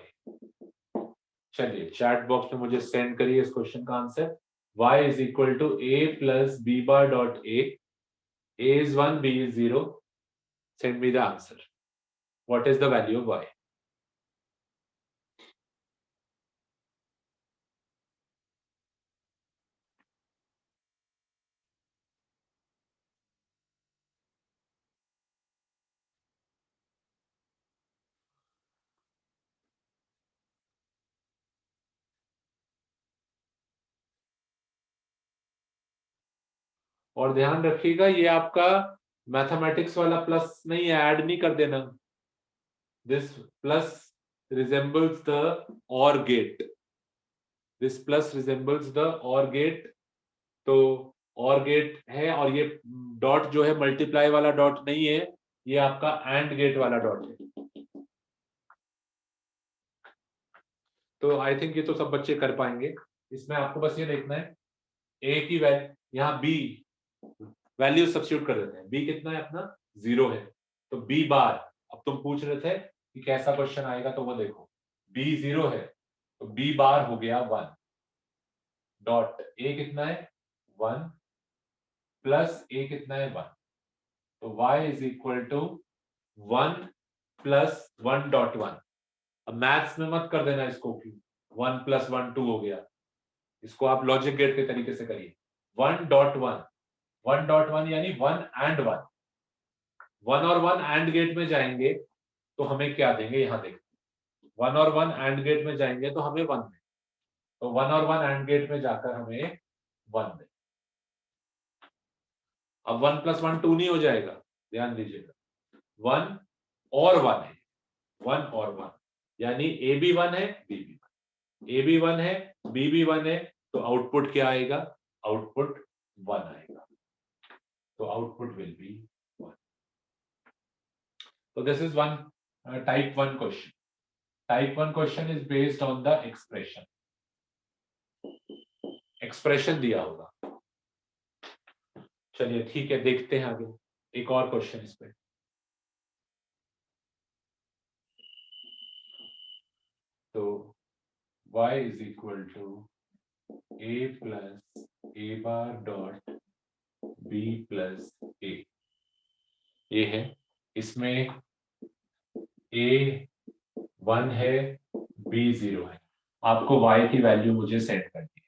चलिए चैट बॉक्स में मुझे सेंड करिए इस क्वेश्चन का answer. y is equal to a plus B bar dot a is 1, b is 0. Send me the answer. What is the value of y? और ध्यान रखिएगा ये आपका मैथमेटिक्स वाला प्लस नहीं है, ऐड नहीं कर देना। This plus resembles the or gate, this plus resembles the or gate. तो और गेट है और ये डॉट जो है मल्टीप्लाई वाला डॉट नहीं है, ये आपका एंड गेट वाला डॉट है। तो आई थिंक ये तो सब बच्चे कर पाएंगे। इसमें आपको बस ये देखना है ए की वैल्यू, यहाँ बी वैल्यू सब्स्टिट्यूट कर देते हैं। बी कितना है अपना 0 है, तो बी बार, अब तुम पूछ रहे थे कि कैसा क्वेश्चन आएगा, तो वो देखो बी 0 है तो बी बार हो गया 1 डॉट ए कितना है 1 प्लस ए कितना है 1, तो y is equal to 1 plus 1 dot 1। अब मैथ्स में मत कर देना इसको कि 1 प्लस 1 2 हो गया, इसको आप लॉजिक गेट के तरीके से करिए। 1 डॉट 1, 1 डॉट 1 यानी 1 एंड 1, 1 और 1 एंड गेट में जाएंगे तो हमें क्या देंगे, यहां देखो 1 और 1 एंड गेट में जाएंगे तो हमें 1 दें, तो 1 और 1 एंड गेट में जाकर हमें 1 दें। अब 1 प्लस 1 2 नहीं हो जाएगा, ध्यान दीजिएगा 1 और 1 है, 1 और 1 यानी ए भी 1 है बी भी 1, ए भी 1 है बी भी 1 है, तो आउटपुट क्या आएगा, आउटपुट 1 आएगा, तो output will be 1। So this is one type 1 question. Type 1 question is based on the expression. Expression दिया होगा। चलिए ठीक है, देखते हैं आगे एक और क्वेश्चन इस पे। तो y is equal to a plus a bar dot b plus a, ये है, इसमें a 1 है b 0 है। आपको y की वैल्यू मुझे सेट करनी है।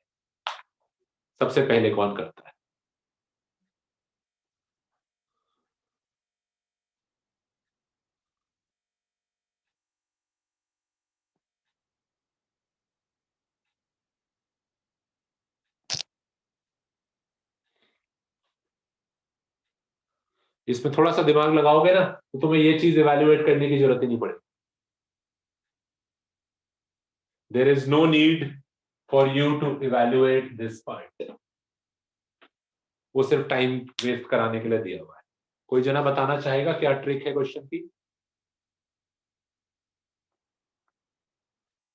सबसे पहले कौन करता है? इसमें थोड़ा सा दिमाग लगाओगे ना तो तुम्हें ये चीज इवैल्यूएट करने की जरूरत ही नहीं पड़ेगी। There is no need for you to evaluate this part, वो सिर्फ टाइम वेस्ट कराने के लिए दिया हुआ है। कोई जना बताना चाहेगा क्या ट्रिक है क्वेश्चन की?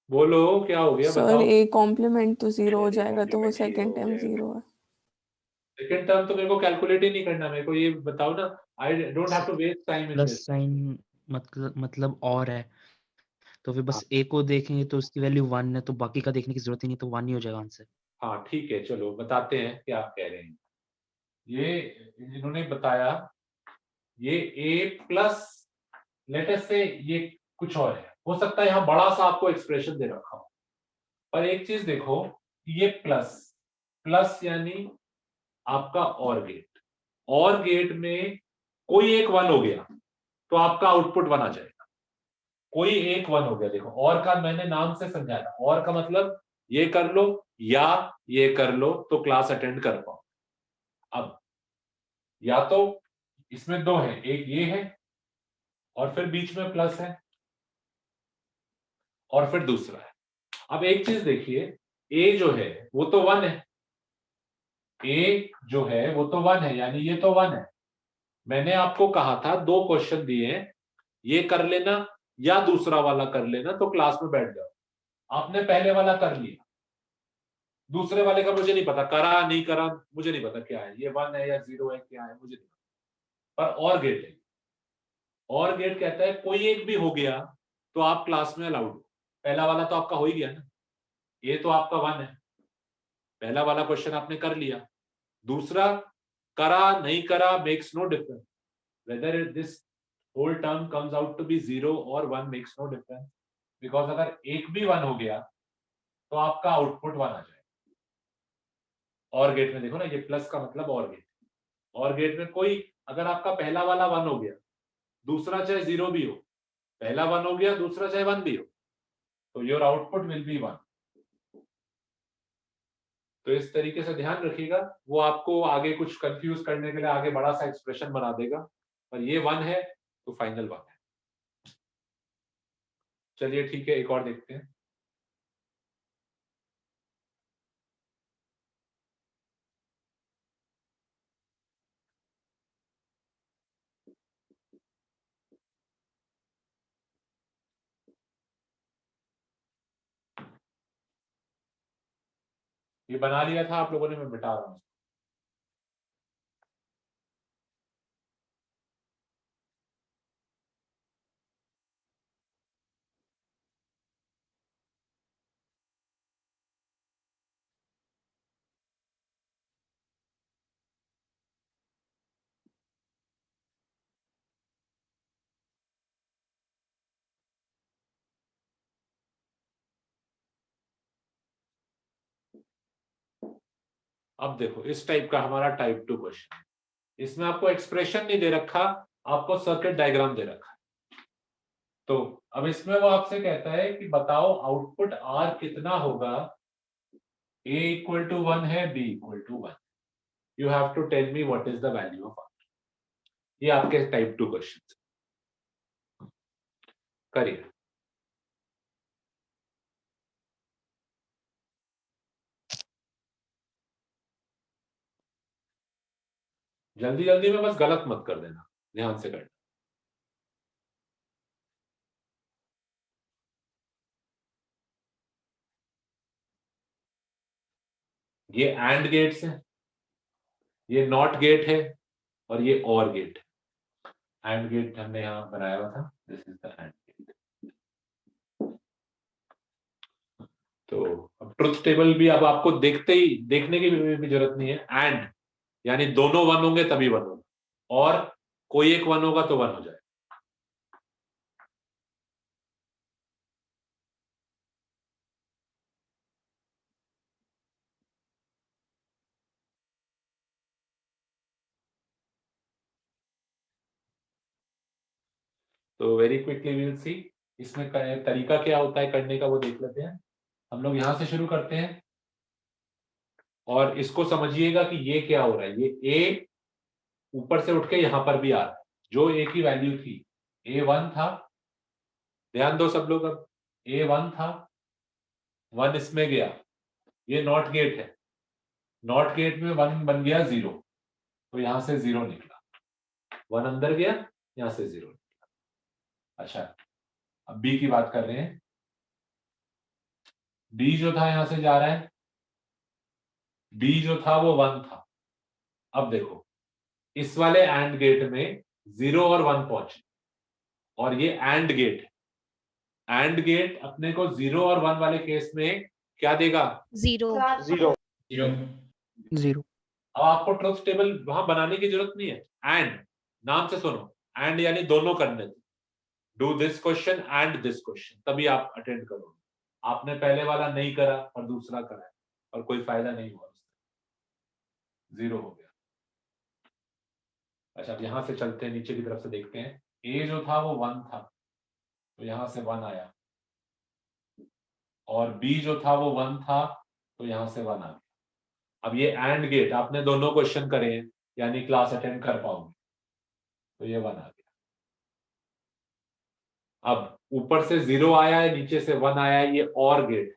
बोलो क्या हो गया, सर बताओ। ए कॉम्प्लीमेंट तो 0 हो जाएगा, तो वो सेकंड टाइम 0 है। सेकंड टर्म तो मेरे को कैलकुलेट ही नहीं करना, मेरे को ये बताओ ना, I don't have to waste time in plus this. Sign मतलब और है, तो फिर बस ए को देखेंगे तो उसकी वैल्यू 1 है, तो बाकी का देखने की जरूरत ही नहीं, तो 1 ही हो जाएगा आंसर। हाँ ठीक है, चलो बताते हैं क्या कह रहे हैं। ये इन्होंने बताया ये a प्लस लेटेस्ट से ये कुछ और है, हो सकता है यहाँ बड़ा सा आपको एक्सप्रेशन दे रखा हो, पर एक चीज देखो ये प्लस प्लस यानी आपका और गेट में कोई एक 1 हो गया तो आपका आउटपुट 1 आ जाएगा। कोई एक 1 हो गया, देखो और का मैंने नाम से समझाया, और का मतलब ये कर लो या ये कर लो तो क्लास अटेंड कर पाओ। अब या तो इसमें 2 है, एक ये है और फिर बीच में प्लस है और फिर दूसरा है। अब एक चीज देखिए, ए जो है वो तो 1 है, ए जो है वो तो 1 है, यानी ये तो 1 है, मैंने आपको कहा था 2 क्वेश्चन दिए हैं, ये कर लेना या दूसरा वाला कर लेना, तो क्लास में बैठ जाओ। आपने पहले वाला कर लिया, दूसरे वाले का मुझे नहीं पता, करा नहीं करा मुझे नहीं पता क्या है, ये 1 है या 0 है, क्या है मुझे नहीं पता, पर और गेट है। और गेट कहता है कोई एक भी हो गया तो आप क्लास में अलाउड हो। पहला वाला तो आपका हो ही गया ना, ये तो आपका 1 है, पहला वाला क्वेश्चन आपने कर लिया। दूसरा करा नहीं करा makes no difference, whether this whole term comes out to be 0 or 1 makes no difference, because अगर एक भी 1 हो गया तो आपका आउटपुट 1 आ जाएगा। और गेट में देखो ना, ये प्लस का मतलब और गेट, और गेट में कोई, अगर आपका पहला वाला 1 हो गया, दूसरा चाहे 0 भी हो, पहला 1 हो गया दूसरा चाहे 1 भी हो, तो योर आउटपुट विल बी 1। तो इस तरीके से ध्यान रखिएगा, वो आपको आगे कुछ कंफ्यूज करने के लिए आगे बड़ा सा एक्सप्रेशन बना देगा, पर ये 1 है तो फाइनल 1 है। चलिए ठीक है, एक और देखते हैं। ये बना लिया था आप लोगों ने, मैं मिटा रहा हूं। अब देखो इस टाइप का हमारा टाइप 2 क्वेश्चन, इसमें आपको एक्सप्रेशन नहीं दे रखा, आपको सर्किट डायग्राम दे रखा। तो अब इसमें वो आपसे कहता है कि बताओ आउटपुट आर कितना होगा, a इक्वल टू 1 है, b equal to 1, you have to tell me what is the value of R. ये आपके टाइप 2 क्वेश्चन करिए। जल्दी जल्दी में बस गलत मत कर देना, ध्यान से करना। ये एंड गेट्स है, ये नॉट गेट है, और ये और गेट है। एंड गेट हमने यहां बनाया हुआ था, this is the and gate. तो अब ट्रुथ टेबल भी अब आपको देखने की भी जरूरत नहीं है। एंड यानी दोनों 1 होंगे तभी 1 होगा, और कोई एक 1 होगा तो 1 हो जाएगा। तो very quickly we will see इसमें तरीका क्या होता है करने का, वो देख लेते हैं। हम लोग यहां से शुरू करते हैं, और इसको समझिएगा कि ये क्या हो रहा है। ये ए ऊपर से उठ के यहां पर भी आ रहा है, जो ए की वैल्यू थी A1 था, ध्यान दो सब लोग, अब A1 था, 1 इसमें गया, ये नॉट गेट है, नॉट गेट में 1 बन गया 0, तो यहां से 0 निकला, 1 अंदर गया, यहां से 0 निकला। अच्छा, अब बी की बात कर रहे हैं। बी जो था यहां से जा रहा है, बी जो था वो 1 था। अब देखो इस वाले एंड गेट में 0 और 1 पहुंचे, और ये एंड गेट है। एंड गेट अपने को 0 और 1 वाले केस में क्या देगा? 0 0 अब आपको ट्रुथ टेबल वहां बनाने की जरूरत नहीं है। एंड नाम से सुनो, एंड यानी दोनों करने, do this question and this question, तभी आप अटेंड करोगे। आपने पहले वाला नहीं करा और दूसरा करा है, और कोई फायदा नहीं हुआ, 0 हो गया। अच्छा, अब यहां से चलते हैं, नीचे की तरफ से देखते हैं। ए जो था वो 1 था, तो यहां से 1 आया, और बी जो था वो 1 था, तो यहां से 1 आ गया। अब ये एंड गेट आपने दोनों क्वेश्चन करे हैं, यानी क्लास अटेंड कर पाओगे, तो ये 1 आ गया। अब ऊपर से 0 आया है, नीचे से 1 आया है, ये और गेट,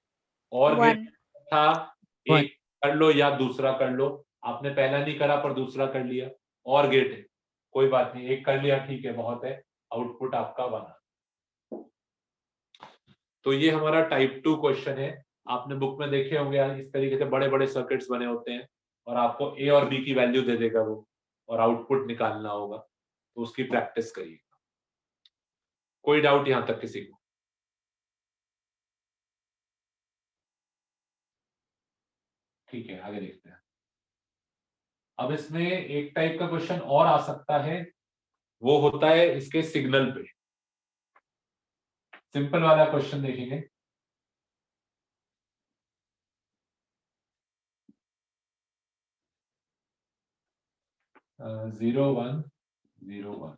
और 1 गेट था, एक कर लो या दूसरा कर लो। आपने पहला नहीं करा पर दूसरा कर लिया, और गेट है। कोई बात नहीं, एक कर लिया ठीक है, बहुत है, आउटपुट आपका 1। तो ये हमारा टाइप 2 क्वेश्चन है। आपने बुक में देखे होंगे यार, इस तरीके से बड़े बड़े सर्किट्स बने होते हैं और आपको ए और बी की वैल्यू दे देगा वो, और आउटपुट निकालना होगा, तो उसकी प्रैक्टिस करिएगा। कोई डाउट यहां तक किसी को? ठीक है, आगे देखते हैं। अब इसमें एक टाइप का क्वेश्चन और आ सकता है, वो होता है इसके सिग्नल पे। सिंपल वाला क्वेश्चन देखेंगे। Zero one 0 1।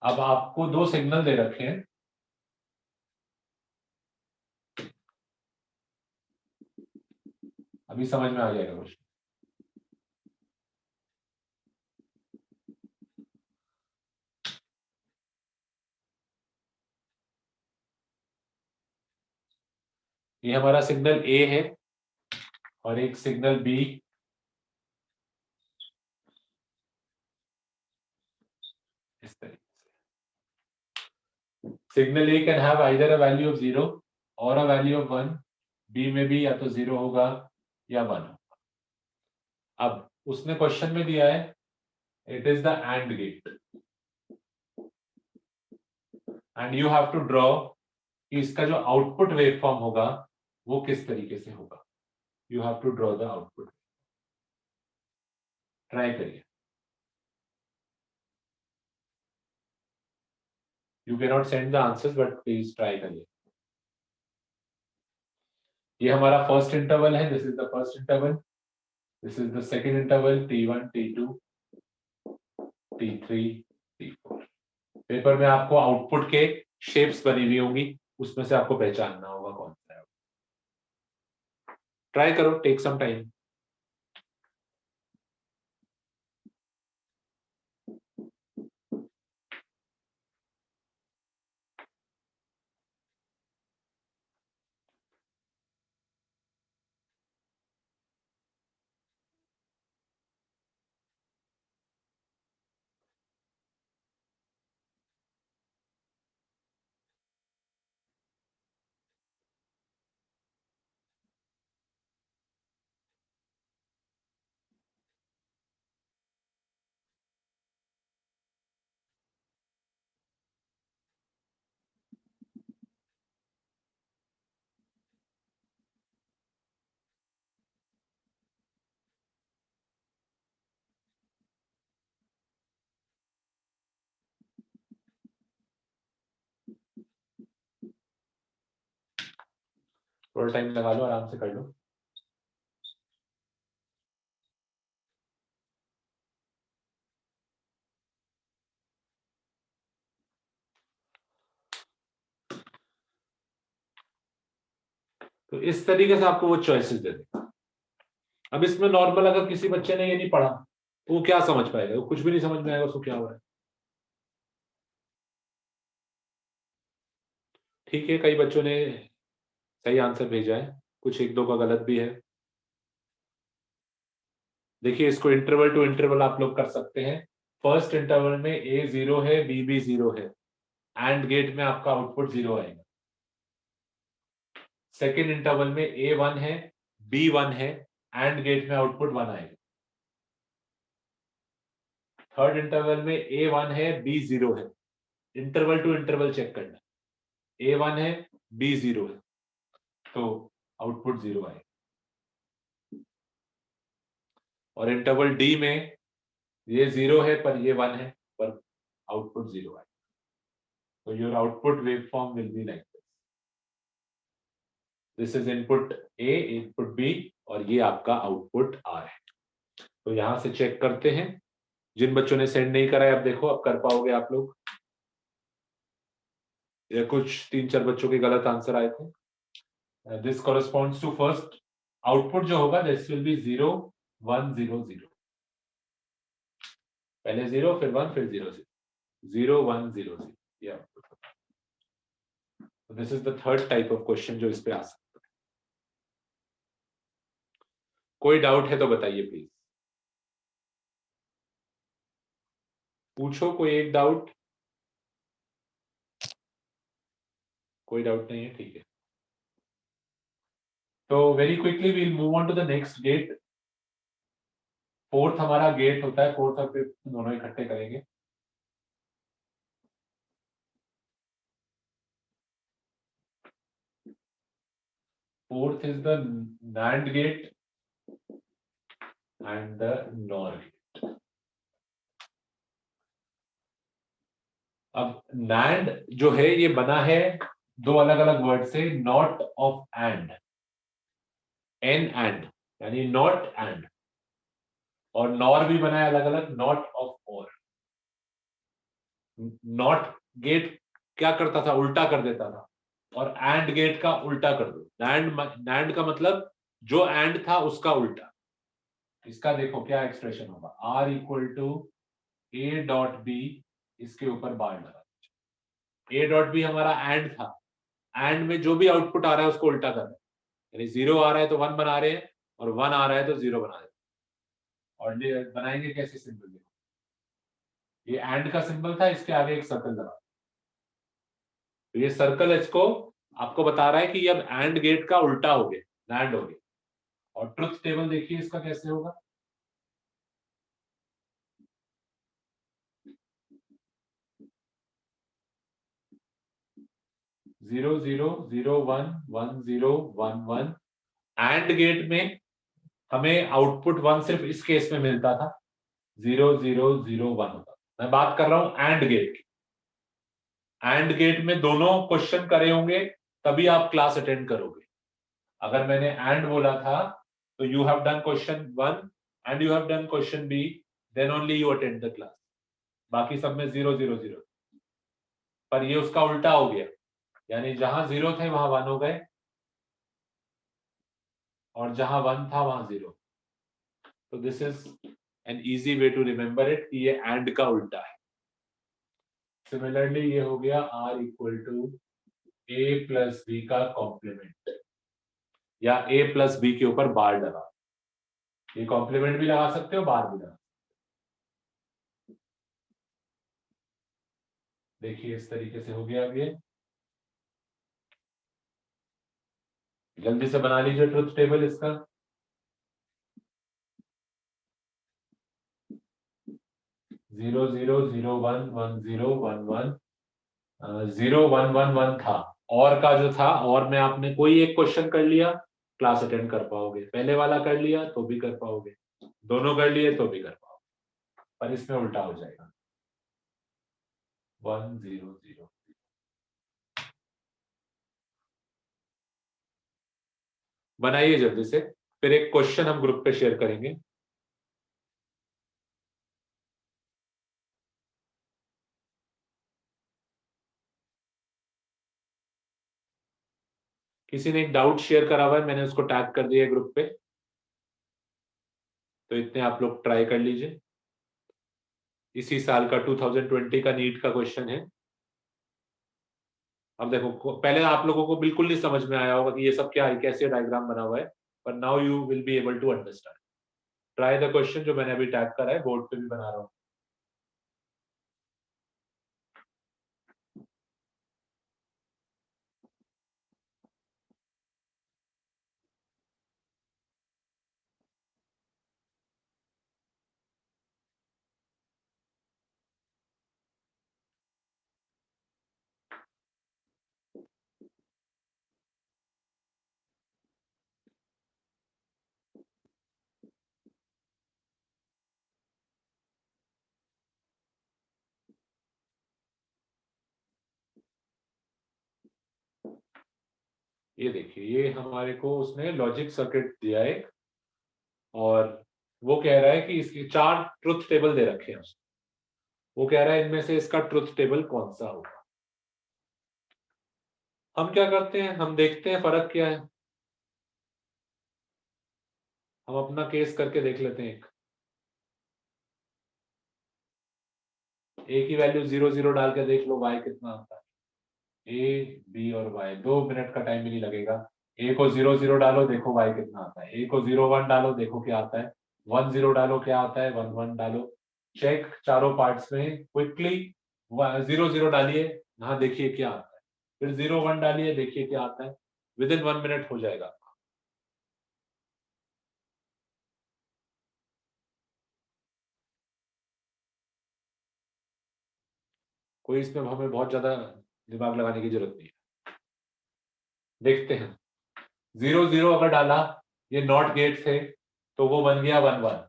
अब आपको दो सिग्नल दे रखे हैं, अभी समझ में आ जाएगा क्वेश्चन। ये हमारा सिग्नल ए है और एक सिग्नल बी। इस तरीके से signal A can have either a value of 0 और अ वैल्यू ऑफ 1। बी में भी या तो 0 होगा या 1 होगा। अब उसने क्वेश्चन में दिया है it is the and gate, and you have to draw कि इसका जो आउटपुट वेवफॉर्म होगा वो किस तरीके से होगा। You have to draw the output. Try करिए। You can not send the answers but please try करिए। ये हमारा फर्स्ट इंटरवल है, this is the first interval, this is the second interval, T1 T2 T3 T4। Paper में आपको output के shapes बनी हुई होंगी, उसमें से आपको पहचानना होगा कौन सा है। ट्राई करो, टेक सम टाइम। थोड़ा टाइम लगा लो, आराम से कर लो। तो इस तरीके से आपको वो चॉइसेस दे देगा। अब इसमें नॉर्मल अगर किसी बच्चे ने ये नहीं पढ़ा तो वो क्या समझ पाएगा, वो कुछ भी नहीं समझ में आएगा उसको क्या हो रहा है। ठीक है, कई बच्चों ने सही आंसर भेजा है, कुछ एक दो का गलत भी है। देखिए इसको इंटरवल टू इंटरवल आप लोग कर सकते हैं। फर्स्ट इंटरवल में A 0 है, B भी 0 है, एंड गेट में आपका आउटपुट 0 आएगा। सेकेंड इंटरवल में A 1 है, B 1 है, एंड गेट में आउटपुट 1 आएगा। थर्ड इंटरवल में A 1 है, B 0 है, इंटरवल टू इंटरवल चेक करना। A 1 है, B 0 है, तो आउटपुट 0 आएगा। और इंटरवल डी में ये 0 है पर ये 1 है, पर आउटपुट 0 आएगा। तो your output waveform will be like this is input A, input B, और ये आपका आउटपुट आर है। तो यहां से चेक करते हैं। जिन बच्चों ने सेंड नहीं करा है, अब देखो अब कर पाओगे आप लोग। ये कुछ 3-4 बच्चों के गलत आंसर आए थे। This corresponds to first output जो होगा, दिस विल बी 0 1 0 0। पहले 0 फिर 1 फिर 0 0 1 0 0। ये output. This is the third type of question जो इस पे आ सकता है। कोई डाउट है तो बताइए प्लीज, पूछो कोई एक डाउट। कोई डाउट नहीं है, ठीक है। तो very quickly we'll move on to the next gate. Fourth हमारा गेट होता है, फोर्थ और फिफ्थ दोनों इकट्ठे करेंगे। Fourth is the NAND gate and the NOR gate. अब NAND जो है ये बना है दो अलग अलग वर्ड से, not of and, NAND यानी नॉट एंड, और नॉर भी बना है अलग अलग, not of or. Not gate क्या करता था, उल्टा कर देता था, और एंड गेट का उल्टा कर दो। नैंड का मतलब जो एंड था उसका उल्टा। इसका देखो क्या एक्सप्रेशन होगा, R equal to A dot B, इसके ऊपर बार लगा। ए डॉट बी हमारा एंड था, एंड में जो भी आउटपुट आ रहा है उसको उल्टा कर रहे हैं, यानी 0 आ रहा है तो 1 बना रहे हैं, और 1 आ रहा है तो 0 बना रहे हैं। और बनाएंगे कैसे सिंबल, देखो ये एंड का सिंबल था, इसके आगे एक सर्कल लगा, तो ये सर्कल इसको आपको बता रहा है कि अब एंड गेट का उल्टा हो गया, नैंड हो गया। और ट्रुथ टेबल देखिए इसका कैसे होगा, zero zero zero one one zero one one. And gate में हमें आउटपुट 1 सिर्फ इस केस में मिलता था, 0001 होता। मैं बात कर रहा हूं एंड गेट की। एंड गेट में दोनों क्वेश्चन करे होंगे तभी आप क्लास अटेंड करोगे। अगर मैंने एंड बोला था तो you have done question 1 and you have done question B, then only you attend the class. बाकी सब में 000, पर ये उसका उल्टा हो गया, यानी जहां 0 थे वहां 1 हो गए, और जहां 1 था वहां 0। तो this is an easy way to remember it कि ये एंड का उल्टा है। सिमिलरली ये हो गया R equal to A plus B का कॉम्प्लीमेंट, या ए प्लस बी के ऊपर बार लगा। ये कॉम्प्लीमेंट भी लगा सकते हो, बार भी लगा। देखिए इस तरीके से हो गया। अब ये जल्दी से बना लीजिए ट्रुथ टेबल इसका। Zero zero zero one one zero one one, 0111 था, और का जो था, और में आपने कोई एक क्वेश्चन कर लिया क्लास अटेंड कर पाओगे, पहले वाला कर लिया तो भी कर पाओगे, दोनों कर लिए तो भी कर पाओगे, पर इसमें उल्टा हो जाएगा 100। बनाइए जल्दी से, फिर एक क्वेश्चन हम ग्रुप पे शेयर करेंगे। किसी ने एक डाउट शेयर करा हुआ है, मैंने उसको टैग कर दिया है ग्रुप पे, तो इतने आप लोग ट्राई कर लीजिए। इसी साल का 2020 का नीट का क्वेश्चन है। अब देखो पहले आप लोगों को बिल्कुल नहीं समझ में आया होगा कि ये सब क्या है, कैसे डायग्राम बना हुआ है, पर now you will be able to understand. Try the question जो मैंने अभी टैग करा है, बोर्ड पे भी बना रहा हूँ। ये देखिए, ये हमारे को उसने लॉजिक सर्किट दिया है, और वो कह रहा है कि इसके 4 ट्रुथ टेबल दे रखे हैं उसने। वो कह रहा है इनमें से इसका ट्रुथ टेबल कौन सा होगा। हम क्या करते हैं, हम देखते हैं फर्क क्या है। हम अपना केस करके देख लेते हैं। ए की वैल्यू 00 डाल के देख लो y कितना आता है। ए बी और y, 2 मिनट का टाइम भी नहीं लगेगा, ए को 0 0 डालो, देखो y कितना आता है। ए को 0 1 डालो, देखो क्या आता है। 1 0 डालो, क्या आता है। 1 1 डालो। चेक चारों पार्ट्स में क्विकली। 0 0 डालिए, यहाँ देखिए क्या आता है। फिर 0 1 डालिए, देखिए क्या आता है। विद इन 1 मिनट हो जाएगा। कोई इसमें हमें बहुत ज्यादा दिमाग लगाने की जरूरत नहीं है। देखते हैं। 0 0 अगर डाला, ये नॉट गेट थे, तो वो बन गया 1 1।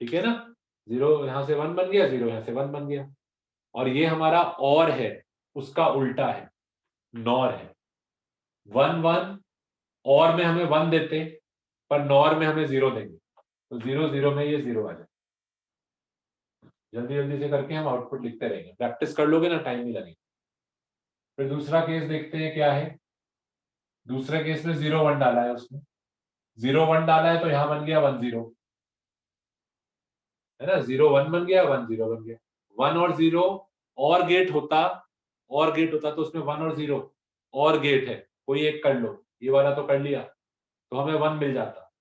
ठीक है ना। 0 यहां से 1 बन गया, 0 यहां से 1 बन गया। और ये हमारा और है, उसका उल्टा है, नॉर है। 1 1 और में हमें 1 देते, पर नॉर में हमें 0 देंगे, तो 0 0 में ये 0 आ जाए। जल्दी जल्दी से करके हम आउटपुट लिखते रहेंगे। प्रैक्टिस कर लोगे ना, टाइम नहीं लगेगा। फिर दूसरा केस देखते हैं क्या है। दूसरे केस में 0 1 डाला है उसने। 0 1 डाला है तो यहां बन गया 1 0, है ना। 0 1 बन गया, 1 0 बन गया। 1 और 0 और गेट होता, और गेट होता तो उसमें 1 और 0 और गेट है, कोई एक कर लो। ये वाला तो कर लिया, तो हमें 1 मिल जाता।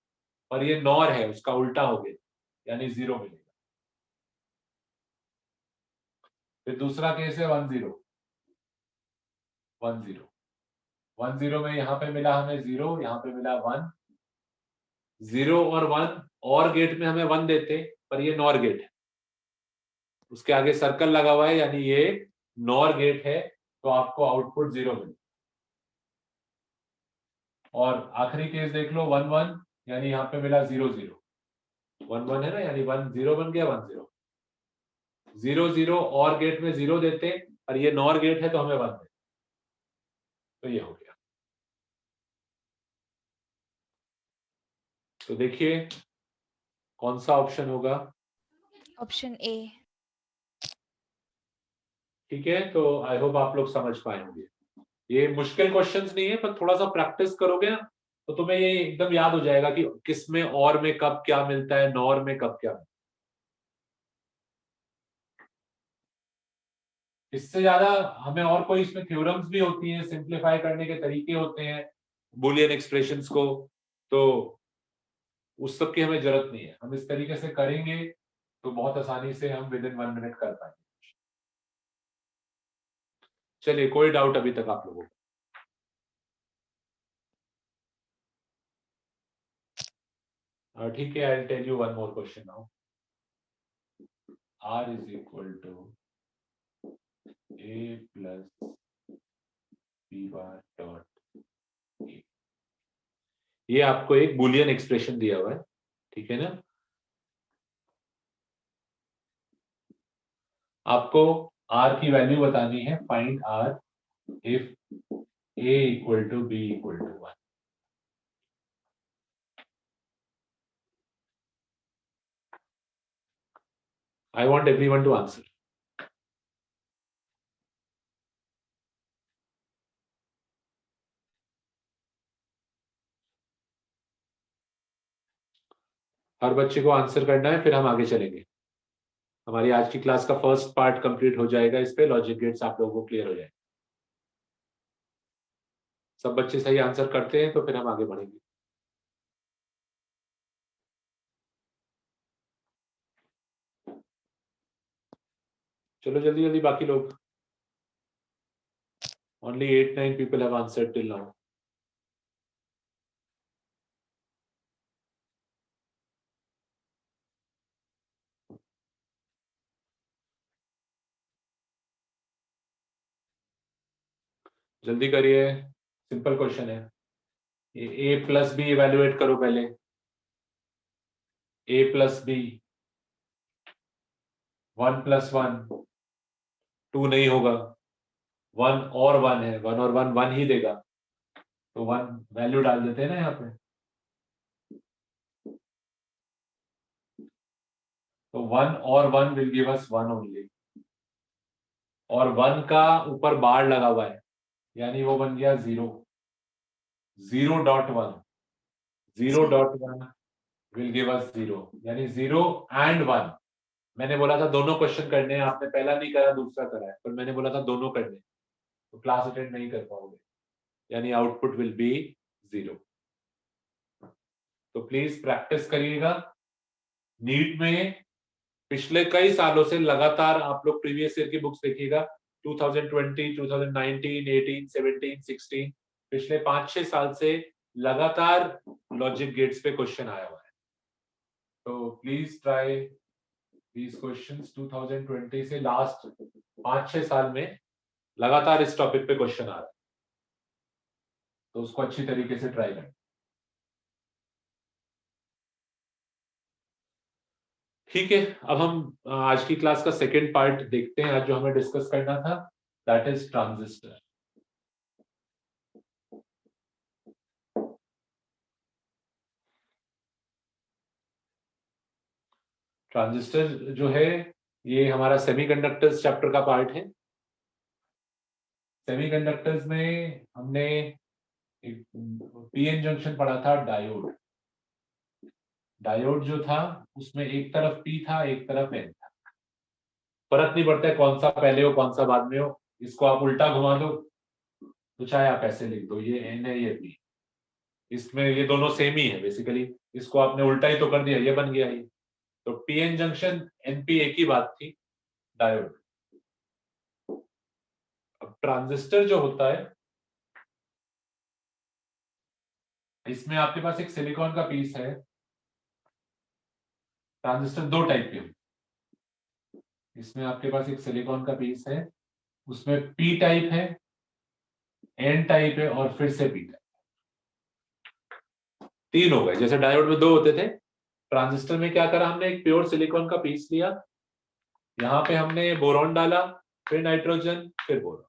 पर ये नॉर है, उसका उल्टा हो गया, यानी 0 मिलेगा। फिर दूसरा केस है 1 0 1 0 1 0 में यहाँ पे मिला हमें 0, यहाँ पे मिला 1। 0 और 1 और गेट में हमें 1 देते, पर ये नॉर गेट है, उसके आगे सर्कल लगा हुआ है, यानी ये नॉर गेट है, तो आपको आउटपुट 0 मिले। और आखिरी केस देख लो 1 1, यानी यहाँ पे मिला 0 0। 1 1 है ना, यानी 1 0 बन गया, 1 0। 0 0 और गेट में 0 देते, और ये नॉर गेट है तो हमें 1 देते, तो ये हो गया। तो देखिए कौन सा ऑप्शन होगा। Option A. ठीक है, तो आई होप आप लोग समझ पाए होंगे। ये मुश्किल क्वेश्चंस नहीं है, पर थोड़ा सा प्रैक्टिस करोगे ना, तो तुम्हें ये एकदम याद हो जाएगा कि किस में और में कब क्या मिलता है, नॉर में कब क्या मिलता है। इससे ज्यादा हमें और कोई इसमें थ्योरम्स भी होती हैं, सिंप्लीफाई करने के तरीके होते हैं बुलियन एक्सप्रेशंस को, तो उस सब की हमें जरूरत नहीं है। हम इस तरीके से करेंगे तो बहुत आसानी से हम विद इन 1 मिनट कर पाएंगे। चलिए, कोई डाउट अभी तक आप लोगों को? ठीक है, I will tell you one more question now. R is equal to A plus B bar dot A। ये आपको एक बुलियन एक्सप्रेशन दिया हुआ है, ठीक है ना। आपको R की वैल्यू बतानी है, find R if A equal to B equal to 1। I want everyone to answer। हर बच्चे को आंसर करना है, फिर हम आगे चलेंगे। हमारी आज की क्लास का फर्स्ट पार्ट कंप्लीट हो जाएगा, इस पे लॉजिक गेट्स आप लोगों को क्लियर हो जाएगा। सब बच्चे सही आंसर करते हैं तो फिर हम आगे बढ़ेंगे। चलो जल्दी जल्दी, बाकी लोग। Only 8 9 people have answered till now। जल्दी करिए, सिंपल क्वेश्चन है। ए प्लस बी इवेल्युएट करो पहले। ए प्लस बी, 1 + 1 2 नहीं होगा, 1 और 1 है, 1 और 1 1 ही देगा, तो 1 वैल्यू डाल देते हैं ना यहाँ पे। तो 1 और 1 विल गिव अस 1 ओनली, और 1 का ऊपर बार लगा हुआ है, यानी वो बन गया 0। 0.1 0.1 विल गिव अस 0, यानी 0 एंड 1। मैंने बोला था दोनों क्वेश्चन करने हैं, आपने पहला नहीं करा, दूसरा करा है, पर मैंने बोला था दोनों करने, तो क्लास अटेंड नहीं कर पाओगे। यानी आउटपुट विल बी 0। तो प्लीज प्रैक्टिस करिएगा। नीट में पिछले कई सालों से लगातार आप लोग प्रीवियस ईयर की बुक्स देखिएगा, 2020, 2019, 18, 17, 16, पिछले 5-6 साल से लगातार लॉजिक गेट्स पे क्वेश्चन आया हुआ है। तो प्लीज ट्राई दीज क्वेश्चंस। 2020 से लास्ट 5-6 साल में लगातार इस टॉपिक पे क्वेश्चन आ रहा है, तो उसको अच्छी तरीके से ट्राई करें। ठीक है, अब हम आज की क्लास का सेकेंड पार्ट देखते हैं। आज जो हमें डिस्कस करना था, दैट इज ट्रांजिस्टर। ट्रांजिस्टर जो है ये हमारा सेमीकंडक्टर्स चैप्टर का पार्ट है। सेमीकंडक्टर्स में हमने एक पीएन जंक्शन पढ़ा था, डायोड। डायोड जो था उसमें एक तरफ पी था, एक तरफ एन था। फर्क नहीं पड़ता है कौन सा पहले हो कौन सा बाद में हो, इसको आप उल्टा घुमा दो तो चाहे आप ऐसे लिख दो, ये एन है ये पी, इसमें ये दोनों सेम ही है बेसिकली। इसको आपने उल्टा ही तो कर दिया, ये बन गया ये। तो पीएन जंक्शन एनपी एक ही बात थी, डायोड। अब ट्रांजिस्टर जो होता है, इसमें आपके पास एक सिलिकॉन का पीस है। ट्रांजिस्टर दो टाइप के, इसमें आपके पास एक सिलिकॉन का पीस है, उसमें पी टाइप है, एन टाइप है और फिर से पी टाइप। तीन हो गए, जैसे डायोड में दो होते थे, ट्रांजिस्टर में क्या करा हमने, एक प्योर सिलिकॉन का पीस लिया, यहाँ पे हमने बोरॉन डाला, फिर नाइट्रोजन, फिर बोरॉन,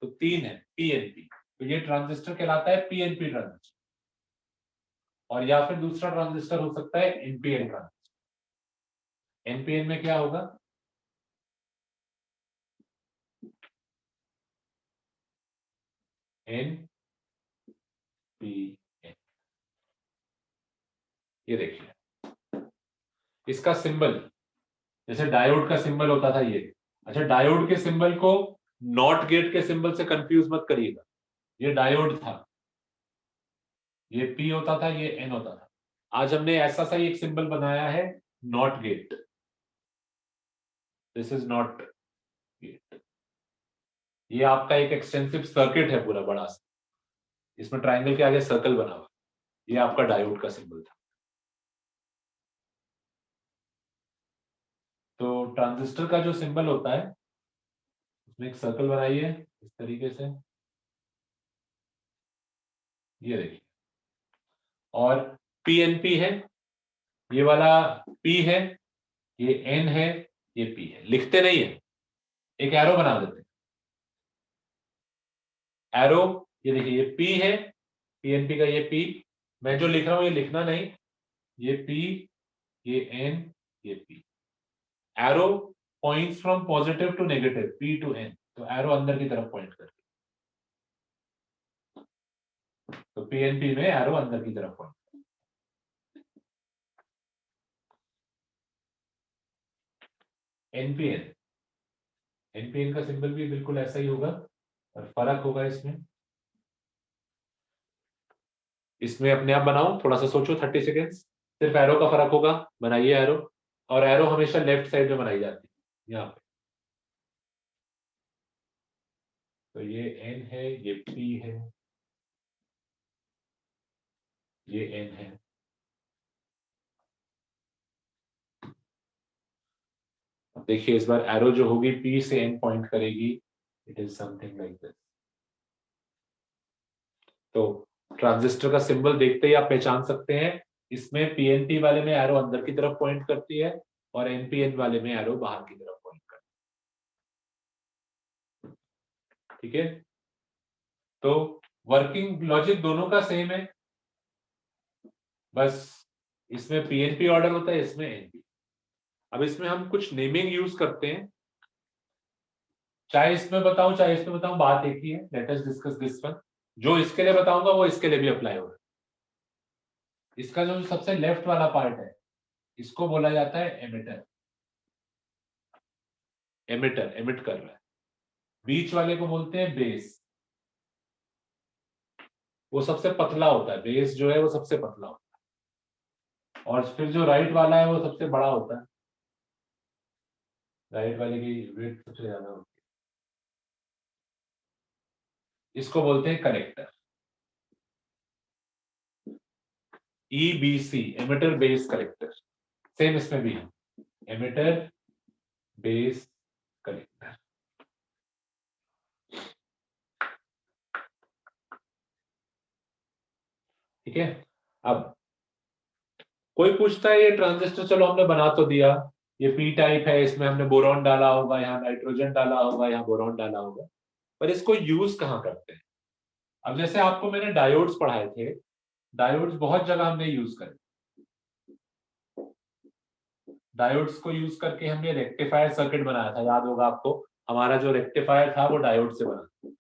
तो तीन है पीएनपी। तो ये ट्रांजिस्टर कहलाता है पीएनपी ट्रांजिस्टर। और या फिर दूसरा ट्रांजिस्टर हो सकता है एनपीएन ट्रांजिस्टर। एनपीएन में क्या होगा, एन पी एन। ये देखिए इसका सिंबल, जैसे डायोड का सिंबल होता था ये। अच्छा, डायोड के सिंबल को नॉट गेट के सिंबल से कंफ्यूज मत करिएगा। ये डायोड था, ये पी होता था, ये एन होता था। आज हमने ऐसा सा ही एक सिंबल बनाया है, not gate. This is not gate. ये आपका एक एक्सटेंसिव सर्किट है पूरा बड़ा सा, इसमें ट्रायंगल के आगे सर्कल बना हुआ। ये आपका डायोड का सिंबल था। तो ट्रांजिस्टर का जो सिंबल होता है, उसमें एक सर्कल बनाइए इस तरीके से, ये देखिए। और पीएनपी है, ये वाला पी है, ये एन है, ये पी है। लिखते नहीं है, एक एरो बना देते हैं। एरो, ये देखिए ये पी है, पीएनपी का ये पी। मैं जो लिख रहा हूं ये लिखना नहीं, ये पी, ये एन, ये P. Arrow points from positive to negative, P to N, तो एरो अंदर की तरफ पॉइंट करती है। तो पीएनपी में एरो अंदर की तरफ पॉइंट। एनपीएन, एनपीएन का सिंबल भी बिल्कुल ऐसा ही होगा, और फर्क होगा इसमें। इसमें अपने आप बनाओ, थोड़ा सा सोचो 30 सेकेंड्स। सिर्फ एरो का फर्क होगा, बनाइए एरो। और एरो हमेशा लेफ्ट साइड में बनाई जाती है, यहाँ पे। तो ये एन है, ये पी है, ये एन है। देखिए इस बार एरो जो होगी पी से एन पॉइंट करेगी, it is something like this. तो ट्रांजिस्टर का सिंबल देखते ही आप पहचान सकते हैं, इसमें पीएनपी वाले में एरो अंदर की तरफ पॉइंट करती है, और एनपीएन वाले में एरो बाहर की तरफ पॉइंट करती है। ठीक है, तो वर्किंग लॉजिक दोनों का सेम है, बस इसमें पीएनपी ऑर्डर होता है, इसमें एनपी। अब इसमें हम कुछ नेमिंग यूज करते हैं, चाहे इसमें बताऊं चाहे इसमें बताऊं, बात एक ही है। Let us discuss this one. जो इसके लिए बताऊंगा वो इसके लिए भी अप्लाई होगा। इसका जो सबसे लेफ्ट वाला पार्ट है, इसको बोला जाता है एमिटर। एमिटर एमिट कर रहा है। बीच वाले को बोलते हैं बेस। वो सबसे पतला होता है, बेस जो है वो सबसे पतला होता है, और फिर जो राइट वाला है वो सबसे बड़ा होता है, राइट वाले की वेट सबसे ज्यादा होती है। इसको बोलते हैं collector, EBC, emitter base collector. Same इसमें भी है, एमिटर बेस कलेक्टर। ठीक है। अब कोई पूछता है ये ट्रांजिस्टर चलो हमने बना तो दिया, ये पी टाइप है, इसमें हमने बोरॉन डाला होगा, यहाँ नाइट्रोजन डाला होगा, यहाँ बोरॉन डाला होगा, पर इसको यूज कहाँ करते हैं? अब जैसे आपको मैंने डायोड्स पढ़ाए थे, डायोड्स बहुत जगह हमने यूज करे। डायोड्स को यूज करके हमने रेक्टिफायर सर्किट बनाया था, याद होगा आपको, हमारा जो रेक्टिफायर था वो डायोड से बना।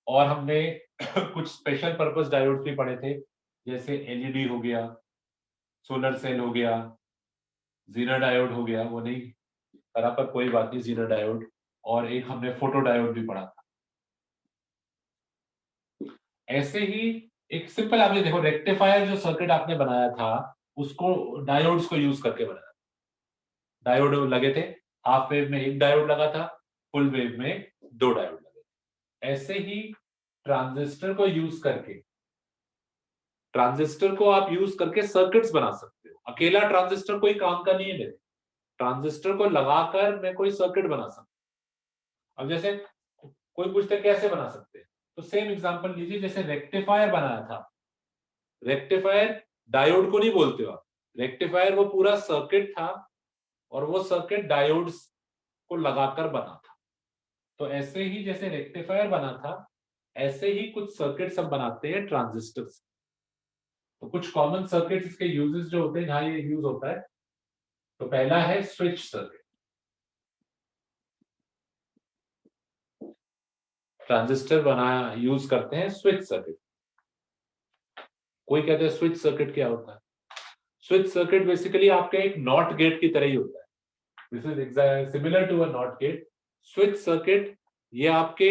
और हमने कुछ स्पेशल पर्पस डायोड्स भी पढ़े थे, जैसे एलईडी हो गया, सोलर सेल हो गया, जीना डायोड हो गया, वो नहीं करा पर कोई बात नहीं, जीना डायोड, और एक हमने फोटो डायोड भी पढ़ा था। ऐसे ही एक सिंपल आपने देखो, रेक्टिफायर जो सर्किट आपने बनाया था उसको डायोड्स को यूज करके बनाया। डायोड लगे थे, हाफ वेव में एक डायोड लगा था, फुल वेव में 2 डायोड लगे थे। ऐसे ही ट्रांजिस्टर को यूज करके, ट्रांजिस्टर को आप यूज करके सर्किट्स बना सकते हो। अकेला ट्रांजिस्टर कोई काम का नहीं है, ट्रांजिस्टर को लगाकर मैं कोई सर्किट बना सकता हूं। अब जैसे कोई पूछते कैसे बना सकते हैं, तो सेम एग्जांपल लीजिए, जैसे रेक्टिफायर बनाया था, रेक्टिफायर डायोड को नहीं बोलते हो आप, रेक्टिफायर वो पूरा सर्किट था, और वो सर्किट डायोड्स को लगाकर बना था। तो ऐसे ही जैसे रेक्टिफायर बना था, ऐसे ही कुछ सर्किट्स हम बनाते हैं ट्रांजिस्टर से। तो कुछ कॉमन सर्किट्स, इसके यूजेस जो होते हैं जहां ये यूज होता है, तो पहला है स्विच सर्किट। ट्रांजिस्टर बना यूज करते हैं स्विच सर्किट। कोई कहते हैं स्विच सर्किट क्या होता है? स्विच सर्किट बेसिकली आपके एक नॉट गेट की तरह ही होता है। This is similar to a not gate. Switch circuit ये आपके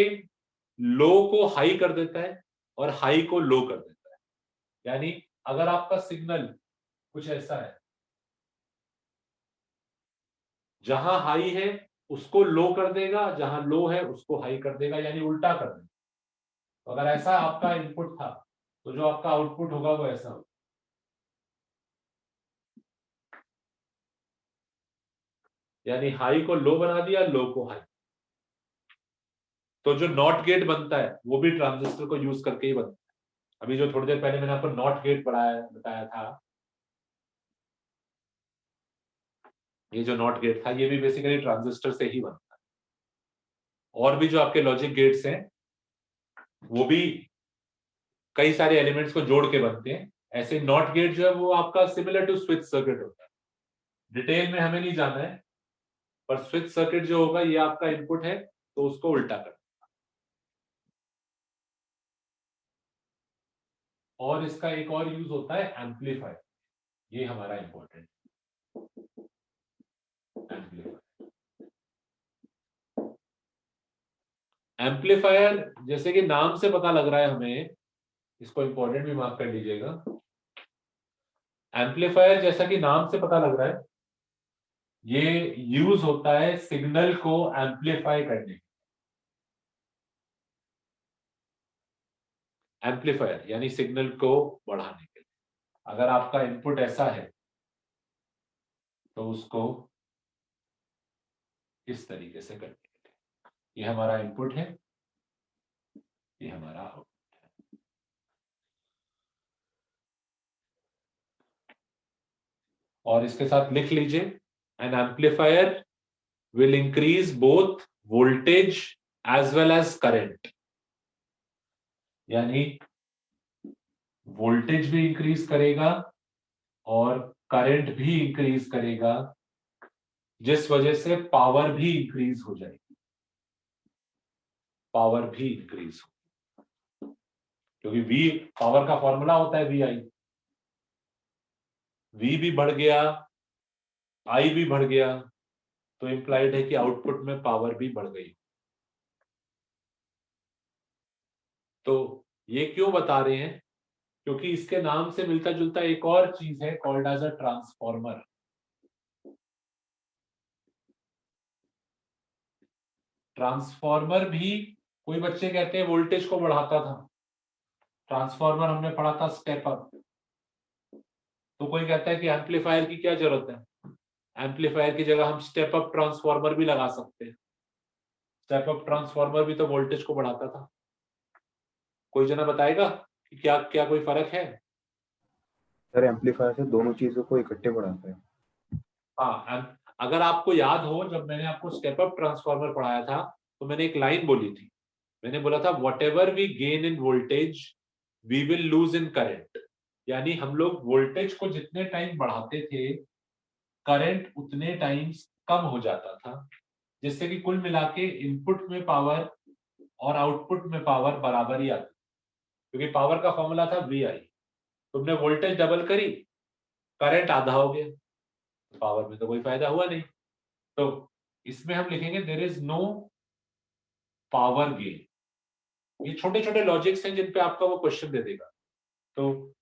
लो को हाई कर देता है और हाई को लो कर देता है। यानी अगर आपका सिग्नल कुछ ऐसा है, जहां हाई है उसको लो कर देगा, जहां लो है उसको हाई कर देगा, यानी उल्टा कर देगा। तो अगर ऐसा आपका इनपुट था, तो जो आपका आउटपुट होगा वो ऐसा होगा। यानी हाई को लो बना दिया, लो को हाई। तो जो नॉट गेट बनता है वो भी ट्रांजिस्टर को यूज करके ही बनता है। अभी जो थोड़ी देर पहले मैंने आपको नॉट गेट बताया था, ये जो नॉट गेट था ये भी बेसिकली ट्रांजिस्टर से ही बनता है। और भी जो आपके लॉजिक गेट्स हैं वो भी कई सारे एलिमेंट्स को जोड़ के बनते हैं। ऐसे नॉट गेट जो है वो आपका सिमिलर टू स्विच सर्किट होता है। डिटेल में हमें नहीं जाना है, पर स्विच सर्किट जो होगा ये आपका इनपुट है तो उसको उल्टा कर। और इसका एक और यूज होता है एम्पलीफायर। ये हमारा इंपॉर्टेंट एम्पलीफायर। एम्पलीफायर जैसे कि नाम से पता लग रहा है हमें, इसको इंपॉर्टेंट भी मार्क कर लीजिएगा। एम्पलीफायर जैसा कि नाम से पता लग रहा है, ये यूज होता है सिग्नल को एम्पलीफाई करने। एम्पलीफायर यानी सिग्नल को बढ़ाने के लिए। अगर आपका इनपुट ऐसा है तो उसको इस तरीके से करने के लिए। ये हमारा इनपुट है, ये हमारा आउटपुट है। और इसके साथ लिख लीजिए, N amplifier will increase both voltage as well as current। यानी वोल्टेज भी इंक्रीज करेगा और करंट भी इंक्रीज करेगा, जिस वजह से पावर भी इंक्रीज हो जाएगी। पावर भी इंक्रीज हो, क्योंकि V पावर का फॉर्मूला होता है VI। V भी बढ़ गया, I भी बढ़ गया, तो इंप्लाइड है कि आउटपुट में पावर भी बढ़ गई। तो ये क्यों बता रहे हैं? क्योंकि इसके नाम से मिलता जुलता एक और चीज है called as a transformer. Transformer भी कोई बच्चे कहते हैं वोल्टेज को बढ़ाता था, ट्रांसफॉर्मर हमने पढ़ा था स्टेप अप। तो कोई कहता है कि एम्पलीफायर की क्या जरूरत है, एम्पलीफायर की जगह हम स्टेप अप ट्रांसफॉर्मर भी लगा सकते हैं। स्टेप अप ट्रांसफॉर्मर भी तो वोल्टेज को बढ़ाता था। कोई जना बताएगा कि क्या क्या कोई फर्क है? सर एम्पलीफायर से दोनों चीजों को इकट्ठे बढ़ाता है। हाँ, अगर आपको याद हो जब मैंने आपको स्टेप अप ट्रांसफॉर्मर पढ़ाया था तो मैंने एक लाइन बोली थी, मैंने बोला था whatever we gain in voltage we will lose in current. यानी हम लोग वोल्टेज को जितने टाइम बढ़ाते थे करंट उतने टाइम कम हो जाता था, जिससे कि कुल मिला के इनपुट में पावर और आउटपुट में पावर बराबर ही आती, क्योंकि पावर का फॉर्मूला था वी आई। तुमने वोल्टेज डबल करी, करंट आधा हो गया, पावर में तो कोई फायदा हुआ नहीं। तो इसमें हम लिखेंगे there is no power gain. ये छोटे छोटे लॉजिक्स हैं जिन पे आपका वो क्वेश्चन दे देगा, तो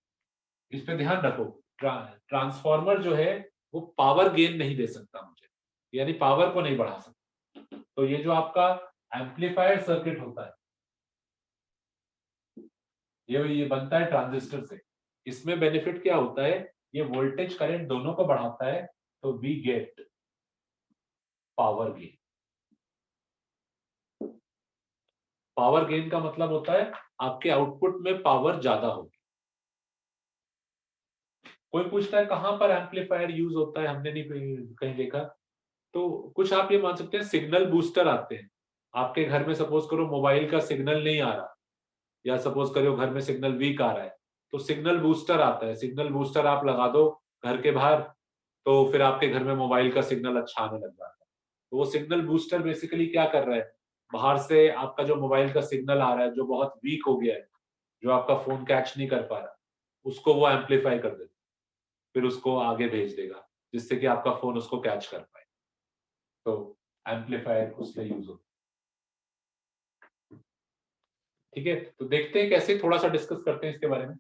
इस पे ध्यान रखो। ट्रांसफॉर्मर जो है वो पावर गेन नहीं दे सकता मुझे, यानी पावर को नहीं बढ़ा सकता। तो ये जो आपका एम्पलीफायर सर्किट होता है ये बनता है ट्रांजिस्टर से। इसमें बेनिफिट क्या होता है, ये वोल्टेज करंट दोनों को बढ़ाता है, तो we get power gain. Power gain का मतलब होता है आपके आउटपुट में पावर ज्यादा होगी। कोई पूछता है कहां पर एम्पलीफायर यूज होता है, हमने नहीं कहीं देखा। तो कुछ आप ये मान सकते हैं सिग्नल बूस्टर आते हैं आपके घर में। सपोज करो मोबाइल का सिग्नल नहीं आ रहा, या सपोज करो घर में सिग्नल वीक आ रहा है, तो सिग्नल बूस्टर आता है। सिग्नल बूस्टर आप लगा दो घर के बाहर, तो फिर आपके घर में मोबाइल का सिग्नल अच्छा आने लग जाता है। तो वो सिग्नल बूस्टर बेसिकली क्या कर रहा है, बाहर से आपका जो मोबाइल का सिग्नल आ रहा है जो बहुत वीक हो गया है, जो आपका फोन कैच नहीं कर पा रहा, उसको वो एम्पलीफाई कर देगा, फिर उसको आगे भेज देगा जिससे कि आपका फोन उसको कैच कर पाए। तो एम्पलीफायर उससे यूज होता है। ठीक है, तो देखते हैं कैसे, थोड़ा सा डिस्कस करते हैं इसके बारे में।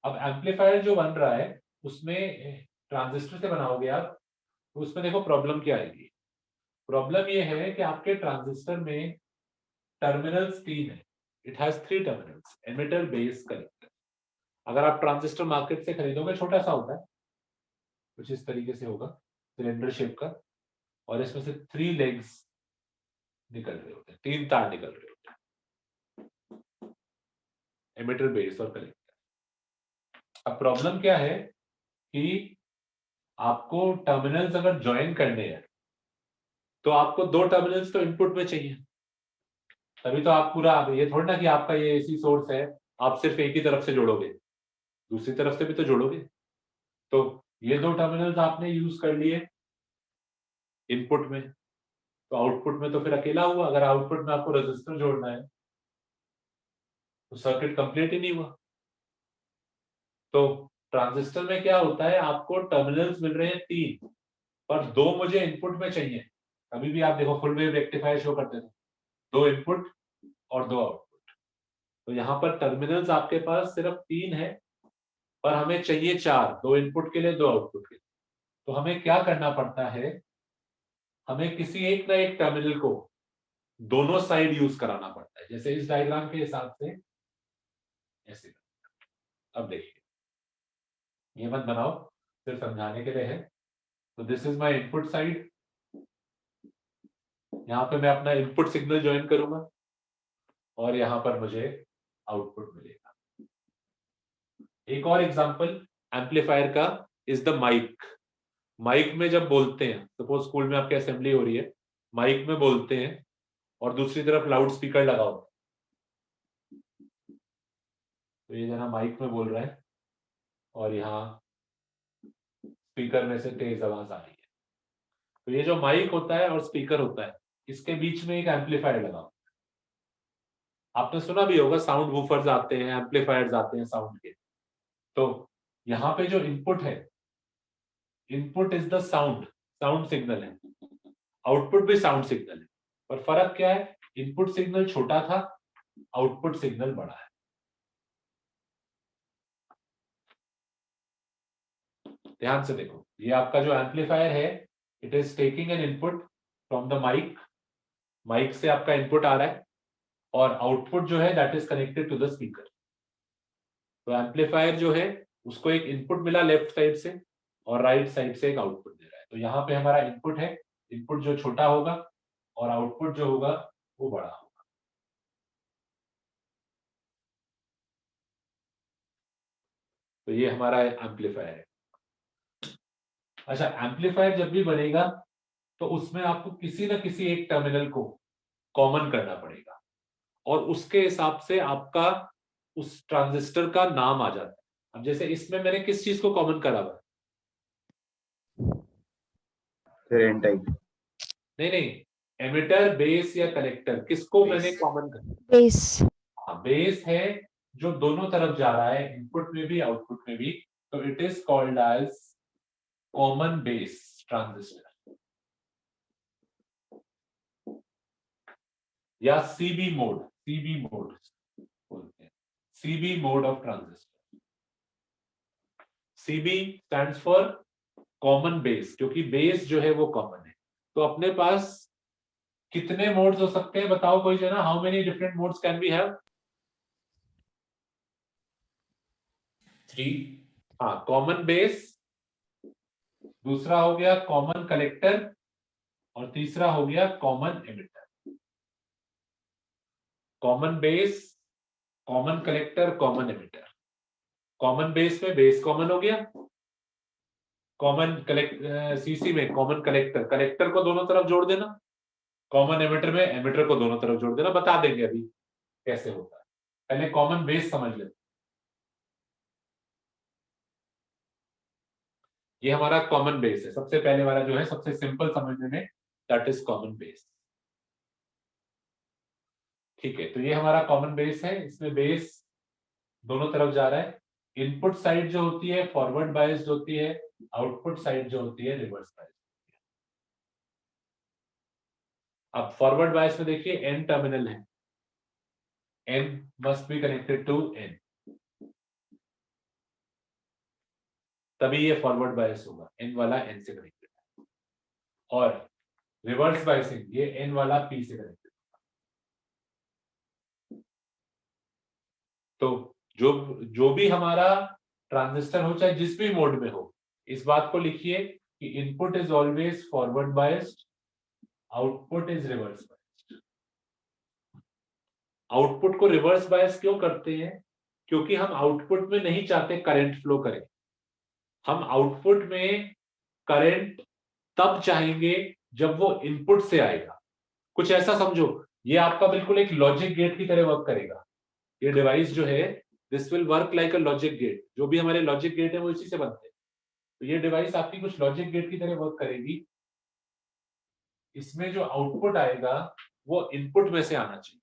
अब एम्पलीफायर जो बन रहा है उसमें ट्रांजिस्टर से बनाओगे आप, तो उसमें देखो प्रॉब्लम क्या आएगी। प्रॉब्लम ये है कि आपके ट्रांजिस्टर में टर्मिनल्स 3 है। It has 3 terminals, emitter base collector. अगर आप ट्रांजिस्टर मार्केट से खरीदोगे, छोटा सा होता है, कुछ इस तरीके से होगा, सिलेंडर शेप का, और इसमें से 3 लेग्स निकल रहे होते हैं, 3 तार निकल रहे होते हैं, एमिटर बेस और कलेक्टर। अब प्रॉब्लम क्या है कि आपको टर्मिनल्स अगर ज्वाइन करने हैं तो आपको 2 टर्मिनल्स तो इनपुट में चाहिए, तभी तो आप पूरा, ये थोड़ा ना कि आपका ये एसी सोर्स है आप सिर्फ एक ही तरफ से जोड़ोगे, दूसरी तरफ से भी तो जोड़ोगे। तो ये 2 टर्मिनल्स आपने यूज कर लिए इनपुट में, तो आउटपुट में तो फिर अकेला हुआ। अगर आउटपुट में आपको रेजिस्टर जोड़ना है तो सर्किट कंप्लीट ही नहीं हुआ। तो ट्रांजिस्टर में क्या होता है, आपको टर्मिनल्स मिल रहे हैं 3, पर 2 मुझे इनपुट में चाहिए। अभी भी आप देखो फुल वेव रेक्टिफायर शो करते थे 2 इनपुट और 2 आउटपुट, तो यहाँ पर टर्मिनल्स आपके पास सिर्फ 3 है, पर हमें चाहिए 4, 2 इनपुट के लिए 2 आउटपुट के लिए। तो हमें क्या करना पड़ता है, हमें किसी एक ना एक टर्मिनल को दोनों साइड यूज कराना पड़ता है, जैसे इस डायग्राम के हिसाब से ऐसे। अब देखिए, ये मत बनाओ, सिर्फ समझाने के लिए है। तो this is my input side, यहाँ पे मैं अपना इनपुट सिग्नल ज्वाइन करूंगा और यहाँ पर मुझे आउटपुट मिलेगा। एक और एग्जांपल एम्पलीफायर का इज द माइक। माइक में जब बोलते हैं, सपोज स्कूल में आपकी असेंबली हो रही है, माइक में बोलते हैं और दूसरी तरफ लाउड स्पीकर लगाओ, तो ये जना माइक में बोल रहा है और यहाँ स्पीकर में से तेज आवाज आ रही है। तो ये जो माइक होता है और स्पीकर होता है, इसके बीच में एक एम्पलीफायर लगाओ। आपने सुना भी होगा साउंड वूफर्स आते हैं, एम्पलीफायर्स आते हैं साउंड के। तो यहाँ पे जो इनपुट है, input is the sound, sound signal है, आउटपुट भी साउंड सिग्नल है, पर फर्क क्या है, इनपुट सिग्नल छोटा था, आउटपुट सिग्नल बड़ा है। ध्यान से देखो, ये आपका जो एम्पलीफायर है, it is taking an input from the mic, mic से आपका इनपुट आ रहा है, और आउटपुट जो है that is connected to the speaker. तो एम्पलीफायर जो है उसको एक इनपुट मिला लेफ्ट साइड से, और राइट साइड से एक आउटपुट दे रहा है। तो यहाँ पे हमारा इनपुट है, इनपुट जो छोटा होगा और आउटपुट जो होगा वो बड़ा होगा। तो ये हमारा एम्पलीफायर है। अच्छा, एम्पलीफायर जब भी बनेगा तो उसमें आपको किसी न किसी एक टर्मिनल को कॉमन करना पड़ेगा, और उसके हिसाब से आपका उस ट्रांजिस्टर का नाम आ जाता है। अब जैसे इसमें मैंने किस चीज को कॉमन करा हुआ है? फिर एन टाइप। नहीं, एमिटर, बेस या कलेक्टर, किसको मैंने कॉमन करा? बेस। हाँ, बेस है जो दोनों तरफ जा रहा है, इनपुट में भी आउटपुट में भी, तो it is called as common base transistor या सीबी मोड बोलते हैं, CB mode of transistor. CB stands for common base, क्योंकि बेस जो है वो कॉमन है। तो अपने पास कितने मोड्स हो सकते हैं बताओ कोई जना, how many different modes can we have? 3। हाँ, कॉमन बेस, दूसरा हो गया कॉमन कलेक्टर, और तीसरा हो गया common emitter. Common base, common collector, common emitter. Common base में बेस कॉमन हो गया, कॉमन सीसी में कॉमन कलेक्टर, कलेक्टर को दोनों तरफ जोड़ देना, कॉमन एमिटर में एमिटर को दोनों तरफ जोड़ देना। बता देंगे अभी कैसे होता है, पहले कॉमन बेस समझ लेते। ये हमारा कॉमन बेस है, सबसे पहले वाला जो है, सबसे सिंपल समझने में, दैट इज कॉमन बेस। ठीक है, तो ये हमारा कॉमन बेस है, इसमें बेस दोनों तरफ जा रहा है। इनपुट साइड जो होती है फॉरवर्ड बायस्ड होती है, आउटपुट साइड जो होती है रिवर्स बायस्ड। अब फॉरवर्ड बायस में देखिए एन टर्मिनल है, N must be connected to N, तभी ये फॉरवर्ड बायस होगा, एन वाला एन से कनेक्टेड है। और रिवर्स बायसिंग, ये एन वाला पी से कनेक्टेड। तो जो भी हमारा ट्रांजिस्टर हो, चाहे जिस भी मोड में हो, इस बात को लिखिए कि input is always forward biased, output is reverse biased. Output को रिवर्स बायस क्यों करते हैं? क्योंकि हम आउटपुट में नहीं चाहते करंट फ्लो करे। हम आउटपुट में करंट तब चाहेंगे जब वो इनपुट से आएगा। कुछ ऐसा समझो, ये आपका बिल्कुल एक लॉजिक गेट की तरह वर्क करेगा। ये डिवाइस जो है, this will work like a logic gate. जो भी हमारे लॉजिक गेट है वो इसी से बनते हैं। तो ये डिवाइस आपकी कुछ लॉजिक गेट की तरह वर्क करेगी। इसमें जो आउटपुट आएगा वो इनपुट में से आना चाहिए,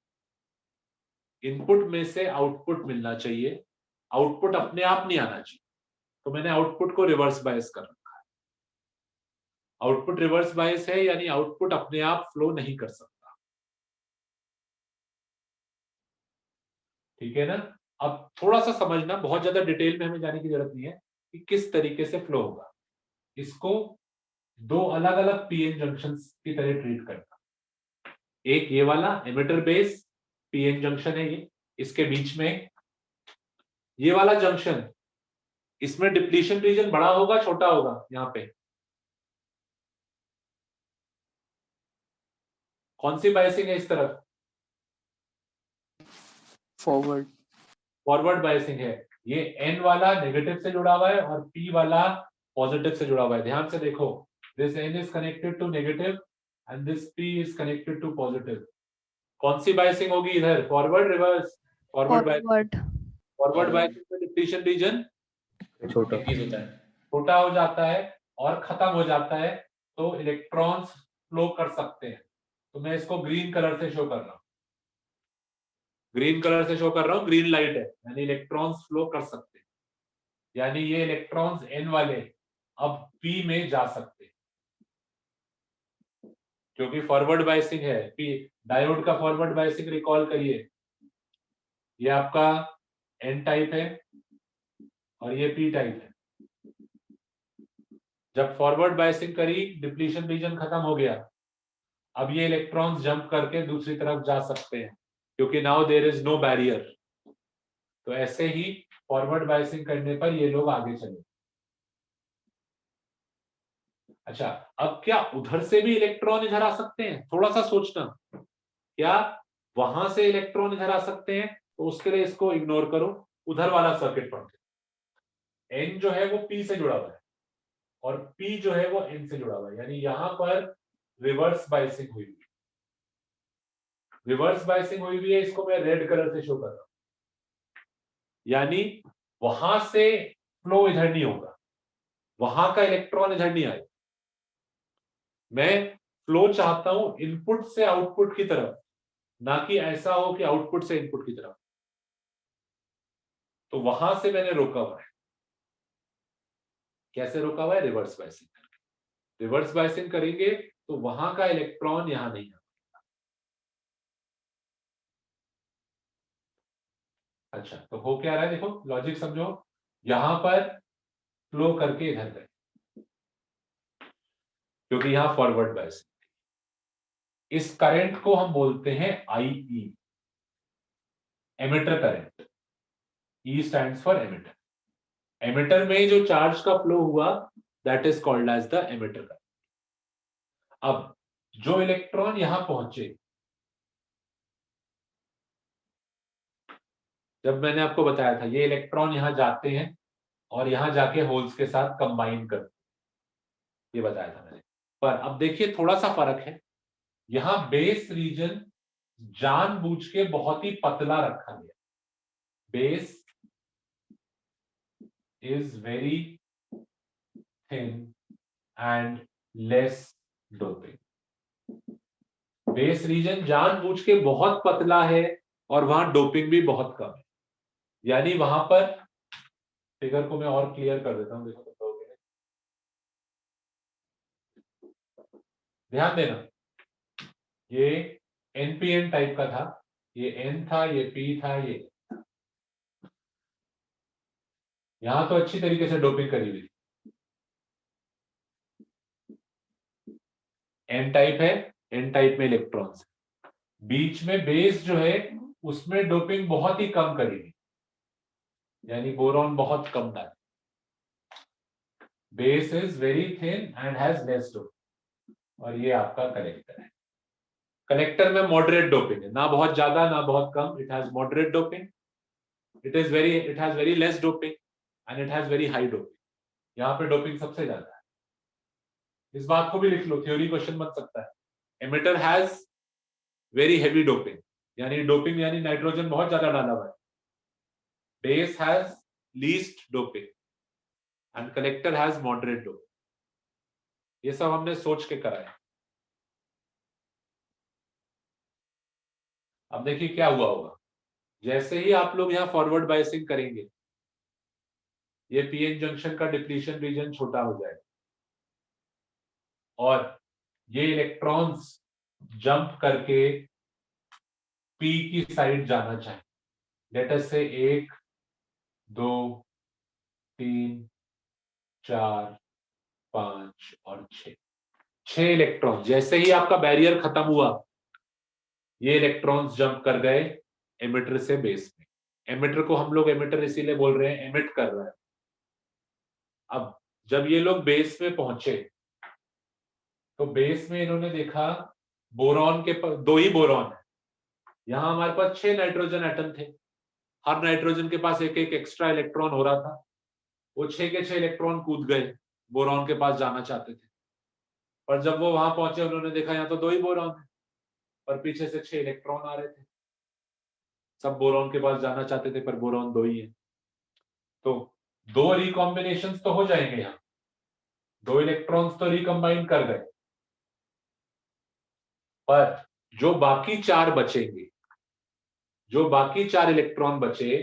इनपुट में से आउटपुट मिलना चाहिए, आउटपुट अपने आप नहीं आना चाहिए। तो मैंने आउटपुट को रिवर्स बायस कर रखा है। आउटपुट रिवर्स बायस है, यानी आउटपुट अपने आप फ्लो नहीं कर सकता। ठीक है ना? अब थोड़ा सा समझना, बहुत ज्यादा डिटेल में हमें जाने की जरूरत नहीं है कि किस तरीके से फ्लो होगा। इसको दो अलग अलग पीएन जंक्शंस की तरह ट्रीट करना। एक ये वाला एमिटर बेस पीएन जंक्शन है, ये इसके बीच में ये वाला जंक्शन, इसमें डिप्लीशन रीजन बड़ा होगा छोटा होगा? यहाँ पे कौन सी बायसिंग है इस तरफ? फॉरवर्ड। फॉरवर्ड बायसिंग है। ये एन वाला नेगेटिव से जुड़ा हुआ है और पी वाला पॉजिटिव से जुड़ा हुआ है। ध्यान से देखो, this N is connected to negative and this P is connected to positive. कौन सी बायसिंग होगी इधर? Forward, reverse? Forward. Forward biasing में डिप्लीशन रीजन छोटा इंक्रीज होता है। छोटा हो जाता है और खत्म हो जाता है, तो इलेक्ट्रॉन्स फ्लो कर सकते हैं। तो मैं इसको ग्रीन कलर से शो कर रहा हूं, ग्रीन कलर से शो कर रहा हूं, ग्रीन लाइट है, यानी इलेक्ट्रॉन्स फ्लो कर सकते हैं, यानी ये इलेक्ट्रॉन्स एन वाले अब पी में जा सकते हैं। क्योंकि फॉरवर्ड बायसिंग है। पी डायोड का फॉरवर्ड बायसिंग रिकॉल करिए, ये आपका एन टाइप है और ये पी टाइप है। जब फॉरवर्ड बायसिंग करी, डिप्लीशन रीजन खत्म हो गया, अब ये इलेक्ट्रॉन्स जंप करके दूसरी तरफ जा सकते हैं क्योंकि now there is no barrier. तो ऐसे ही फॉरवर्ड बायसिंग करने पर ये लोग आगे चले। अच्छा, अब क्या उधर से भी इलेक्ट्रॉन इधर आ सकते हैं? थोड़ा सा सोचना, क्या वहां से इलेक्ट्रॉन इधर आ सकते हैं? तो उसके लिए इसको इग्नोर करो, उधर वाला सर्किट पढ़ते। एन जो है वो पी से जुड़ा हुआ है और पी जो है वो एन से जुड़ा हुआ है, यानी यहां पर रिवर्स बायसिंग हुई है। रिवर्स बायसिंग हुई हुई है, इसको मैं रेड कलर से शो कर रहा हूं, यानी वहां से फ्लो इधर नहीं होगा, वहां का इलेक्ट्रॉन इधर नहीं आएगा। मैं फ्लो चाहता हूं इनपुट से आउटपुट की तरफ, ना कि ऐसा हो कि आउटपुट से इनपुट की तरफ। तो वहां से मैंने रोका हुआ है। कैसे रोका हुआ है? Reverse biasing. रिवर्स बायसिंग करेंगे तो वहां का इलेक्ट्रॉन यहां नहीं आएगा। अच्छा, तो हो क्या रहा है देखो, लॉजिक समझो। यहां पर फ्लो करके इधर गए क्योंकि यहां फॉरवर्ड बायसिंग। इस करंट को हम बोलते हैं IE, emitter current. E stands for emitter. Emitter में जो चार्ज का फ्लो हुआ, that is called as the emitter current. अब जो इलेक्ट्रॉन यहां पहुंचे, जब मैंने आपको बताया था ये इलेक्ट्रॉन यहां जाते हैं और यहां जाके होल्स के साथ कंबाइन करते, ये बताया था मैंने। पर अब देखिए थोड़ा सा फर्क है, यहां बेस रीजन जानबूझ के बहुत ही पतला रखा गया। Base is very thin and less doping. Base reason जानबूझ के बहुत पतला है और वहां डोपिंग भी बहुत कम है, यानी वहां पर, फिगर को मैं और क्लियर कर देता हूं, देखो तो कहोगे। ध्यान देना, ये NPN टाइप का था, ये N था, ये P था, ये यहां तो अच्छी तरीके से डोपिंग करी हुई। N टाइप है, N टाइप में इलेक्ट्रॉन्स, बीच में बेस जो है उसमें डोपिंग बहुत ही कम करी हुई, यानी बोरॉन बहुत कम था। Base is very thin and has less doping. और ये आपका कलेक्टर है। कलेक्टर में मॉडरेट डोपिंग है, ना बहुत ज्यादा ना बहुत कम, it has moderate doping. It has very less doping and it has very high doping. यहाँ पे डोपिंग सबसे ज्यादा है। इस बात को भी लिख लो, थ्योरी क्वेश्चन बन सकता है। Emitter has very heavy doping, यानी डोपिंग यानी नाइट्रोजन बहुत ज्यादा डाला हुआ है। Base has least doping and collector has moderate doping. ये सब हमने सोच के करा है। अब देखिए क्या हुआ होगा, जैसे ही आप लोग यहाँ फॉरवर्ड बायसिंग करेंगे, ये पीएन जंक्शन का डिप्लीशन रीजन छोटा हो जाएगा और ये इलेक्ट्रॉन्स जंप करके पी की साइड जाना चाहिए। लेट अस से 1 2 3 4 5 और 6 इलेक्ट्रॉन। जैसे ही आपका बैरियर खत्म हुआ, ये इलेक्ट्रॉन्स जंप कर गए एमिटर से बेस में। एमिटर को हम लोग एमिटर इसीलिए बोल रहे हैं, एमिट कर रहा है। अब जब ये लोग बेस में पहुंचे तो बेस में इन्होंने देखा बोरॉन के दो ही बोरॉन है। यहां हमारे पास 6 नाइट्रोजन एटम थे, हर नाइट्रोजन के पास एक एक एक्स्ट्रा इलेक्ट्रॉन हो रहा था। वो 6 के 6 इलेक्ट्रॉन कूद गए, बोरॉन के पास जाना चाहते थे। पर जब वो वहां पहुंचे, उन्होंने देखा यहाँ तो 2 ही बोरॉन है और पीछे से 6 इलेक्ट्रॉन आ रहे थे। सब बोरॉन के पास जाना चाहते थे पर बोरॉन 2 ही है। तो 2 रिकॉम्बिनेशन तो हो जाएंगे, यहाँ 2 इलेक्ट्रॉन्स तो रिकम्बाइन कर गए, पर जो बाकी 4 बचेंगे, जो बाकी 4 इलेक्ट्रॉन बचे,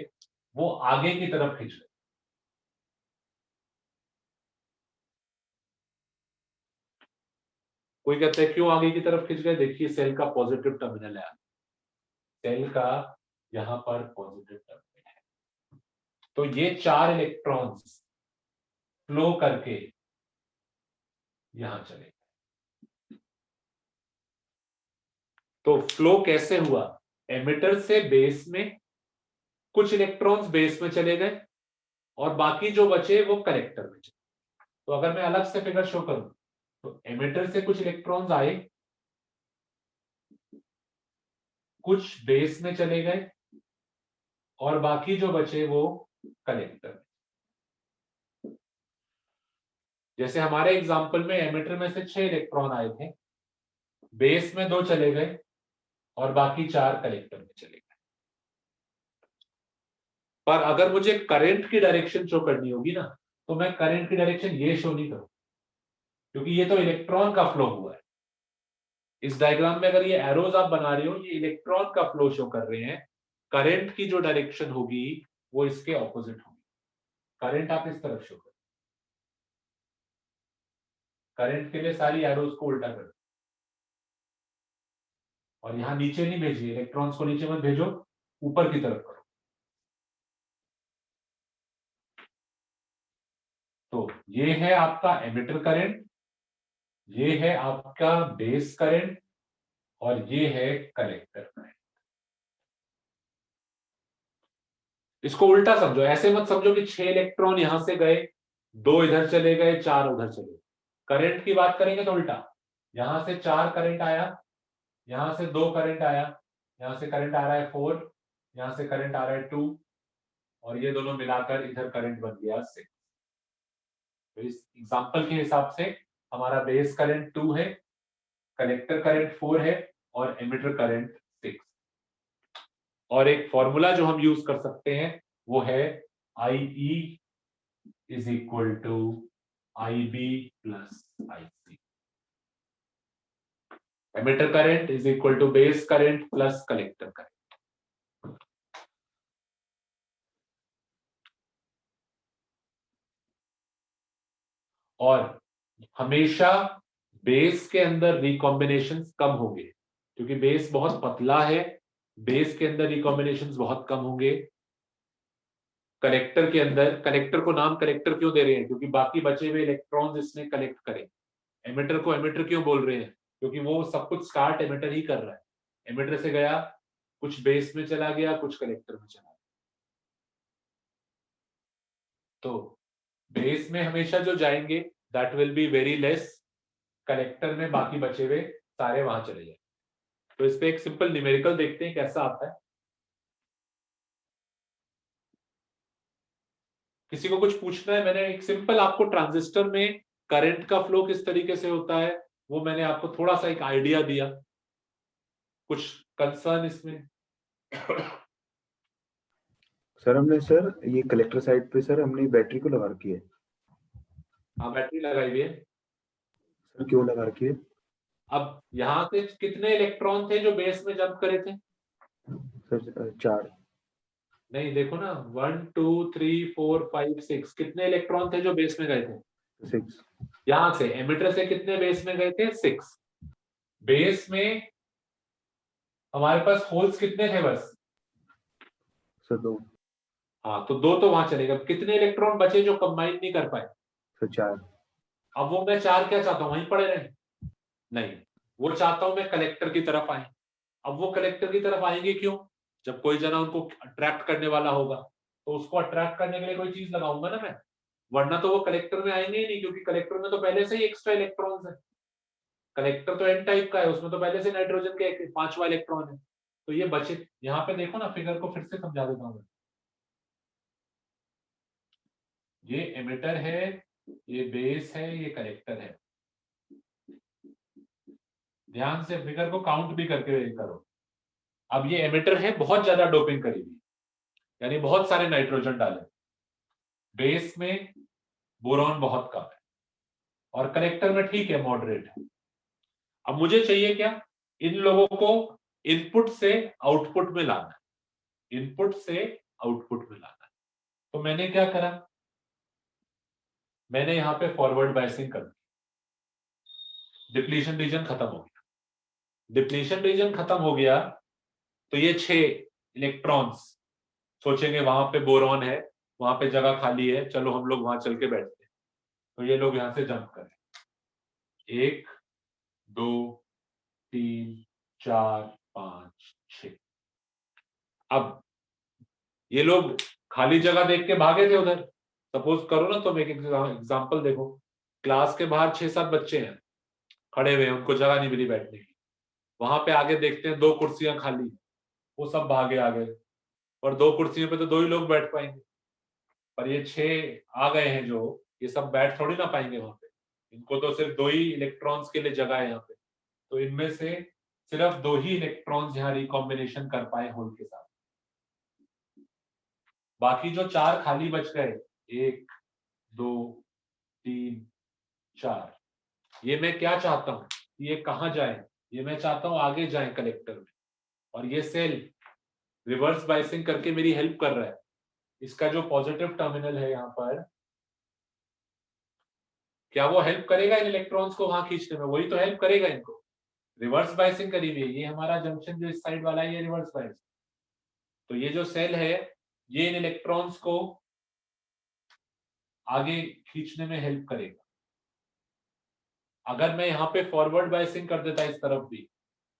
वो आगे की तरफ खिंच गए। कोई कहता है क्यों आगे की तरफ खिंच गए, देखिए सेल का पॉजिटिव टर्मिनल है, सेल का यहाँ पर पॉजिटिव टर्मिनल है, तो ये 4 इलेक्ट्रॉन्स फ्लो करके यहां चले। तो फ्लो कैसे हुआ, एमिटर से बेस में कुछ इलेक्ट्रॉन्स बेस में चले गए और बाकी जो बचे वो कलेक्टर में चले। तो अगर मैं अलग से फिगर शो करूं तो एमिटर से कुछ इलेक्ट्रॉन्स आए, कुछ बेस में चले गए और बाकी जो बचे वो कलेक्टर में। जैसे हमारे एग्जांपल में एमिटर में से 6 इलेक्ट्रॉन आए थे, बेस में 2 चले गए और बाकी 4 कलेक्टर में चले गए। पर अगर मुझे करंट की डायरेक्शन शो करनी होगी ना, तो मैं करंट की डायरेक्शन ये शो नहीं करूं, क्योंकि ये तो इलेक्ट्रॉन का फ्लो हुआ है। इस डायग्राम में अगर ये एरोज आप बना रहे हो, ये इलेक्ट्रॉन का फ्लो शो कर रहे हैं। करंट की जो डायरेक्शन होगी वो इसके ऑपोजिट होगी। करंट आप इस तरफ शो करो, करंट के लिए सारी एरोज को उल्टा करो और यहां नीचे नहीं भेजिए, इलेक्ट्रॉन्स को नीचे मत भेजो, ऊपर की तरफ करो। तो ये है आपका एमिटर करंट, ये है आपका बेस करंट और ये है कलेक्टर करंट। इसको उल्टा समझो, ऐसे मत समझो कि 6 इलेक्ट्रॉन यहां से गए, 2 इधर चले गए, 4 उधर चले गए। करंट की बात करेंगे तो उल्टा, यहां से 4 करंट आया, यहां से 2 करंट आया, यहां से करंट आ रहा है 4, यहां से करंट आ रहा है 2 और ये दोनों मिलाकर इधर करंट बन गया 6। तो इस एग्जांपल के हिसाब से हमारा बेस करंट 2 है, कलेक्टर करंट 4 है और एमिटर करंट 6। और एक फॉर्मूला जो हम यूज कर सकते हैं वो है IE is equal to IB plus IC। Emitter current is equal to base current plus collector current. और हमेशा बेस के अंदर रिकॉम्बिनेशंस कम होंगे, क्योंकि बेस बहुत पतला है, बेस के अंदर रिकॉम्बिनेशंस बहुत कम होंगे। कलेक्टर के अंदर, कलेक्टर को नाम कलेक्टर क्यों दे रहे हैं, क्योंकि बाकी बचे हुए इलेक्ट्रॉन्स इसने कलेक्ट करे। एमिटर को एमिटर क्यों बोल रहे हैं, क्योंकि वो सब कुछ स्टार्ट एमिटर ही कर रहा है। एमिटर से गया, कुछ बेस में चला गया, कुछ कलेक्टर में चला गया। तो बेस में हमेशा जो जाएंगे that will be very less, collector में बाकी बचे हुए सारे वहां चले जाए। तो इस पे एक सिंपल न्यूमेरिकल देखते हैं कैसा आता है। किसी को कुछ पूछना है? मैंने एक सिंपल आपको ट्रांजिस्टर में करंट का फ्लो किस तरीके से होता है वो मैंने आपको थोड़ा सा एक आइडिया दिया। कुछ कंसर्न इसमें? सर हमने सर ये कलेक्टर साइड पे सर हमने बैटरी को लगा रखी है। हाँ, बैटरी लगाई हुई है। सर क्यों लगा रखी है? अब यहाँ से कितने इलेक्ट्रॉन थे जो बेस में जंप करे थे? सर 4। नहीं, देखो ना, 1 2 3 4 5 6 कितने इलेक्ट्रॉन थे जो बेस में गए थे? 6। यहां से एमिटर से कितने बेस में गए थे? 6। बेस में हमारे पास होल्स कितने थे बस? सर 2। हाँ, तो 2 तो वहां चलेगा। कितने इलेक्ट्रॉन बचे जो कंबाइन नहीं कर पाए? सर 4। अब वो मैं 4 क्या चाहता हूं, वहीं पड़े रहे? नहीं, वो चाहता हूं मैं कलेक्टर की तरफ आए। अब वो कलेक्टर की तरफ आएंगे क्यों? जब कोई जना उनको अट्रैक्ट करने वाला होगा तो उसको अट्रैक्ट करने के लिए कोई चीज लगाऊंगा ना मैं, वरना तो वो कलेक्टर में आएंगे ही नहीं, क्योंकि कलेक्टर में तो पहले से ही एक्स्ट्रा इलेक्ट्रॉन्स है। कलेक्टर तो एन टाइप का है, उसमें तो पहले से नाइट्रोजन के 5वां इलेक्ट्रॉन है। तो ये बचे, यहाँ पे देखो ना, फिगर को फिर से समझा देता हूँ। ये एमिटर है, ये बेस है, ये कलेक्टर है। ध्यान से फिगर को काउंट भी करके करो। अब ये एमिटर है, बहुत ज्यादा डोपिंग करी हुई, यानी बहुत सारे नाइट्रोजन डाले। बेस में बोरॉन बहुत कम है और कलेक्टर में ठीक है, मॉडरेट है। अब मुझे चाहिए क्या? इन लोगों को इनपुट से आउटपुट में लाना है, इनपुट से आउटपुट में लाना है। तो मैंने क्या करा, मैंने यहां पे फॉरवर्ड बायसिंग कर दी। डिप्लीशन रीजन खत्म हो गया। डिप्लीशन रीजन खत्म हो गया तो ये 6 इलेक्ट्रॉन्स सोचेंगे वहां पे बोरॉन है, वहां पे जगह खाली है, चलो हम लोग वहां चल के बैठते हैं। तो ये लोग यहां से जंप करें, 1 2 3 4 5 6। अब ये लोग खाली जगह देख के भागे थे उधर। सपोज करो ना, तुम एक एग्जांपल देखो, क्लास के बाहर 6-7 बच्चे हैं खड़े हुए हैं, उनको जगह नहीं मिली बैठने की। वहां पे आगे देखते हैं 2 कुर्सियां खाली, वो सब भागे आगे, और 2 कुर्सियों पे तो 2 ही लोग बैठ पाएंगे, पर ये 6 आ गए हैं जो, ये सब बैठ थोड़ी ना पाएंगे वहां पे। इनको तो सिर्फ 2 ही इलेक्ट्रॉन्स के लिए जगह है यहाँ पे, तो इनमें से सिर्फ 2 ही इलेक्ट्रॉन्स यहाँ रिकॉम्बिनेशन कर पाए होल के साथ। बाकी जो 4 खाली बच गए, 1 2 3 4, ये मैं क्या चाहता हूं, ये कहां जाए? ये मैं चाहता हूं आगे जाए कलेक्टर में, और ये सेल रिवर्स बाइसिंग करके मेरी हेल्प कर रहा है। इसका जो पॉजिटिव टर्मिनल है यहाँ पर, क्या वो हेल्प करेगा इन इलेक्ट्रॉन्स को वहां खींचने में? वही तो हेल्प करेगा इनको। रिवर्स बाइसिंग करी हुई है, ये हमारा जंक्शन जो इस साइड वाला है, ये रिवर्स बाइसिंग। तो ये जो सेल है, ये इन इलेक्ट्रॉन्स को आगे खींचने में हेल्प करेगा। अगर मैं यहाँ पे फॉरवर्ड बाइसिंग कर देता इस तरफ भी,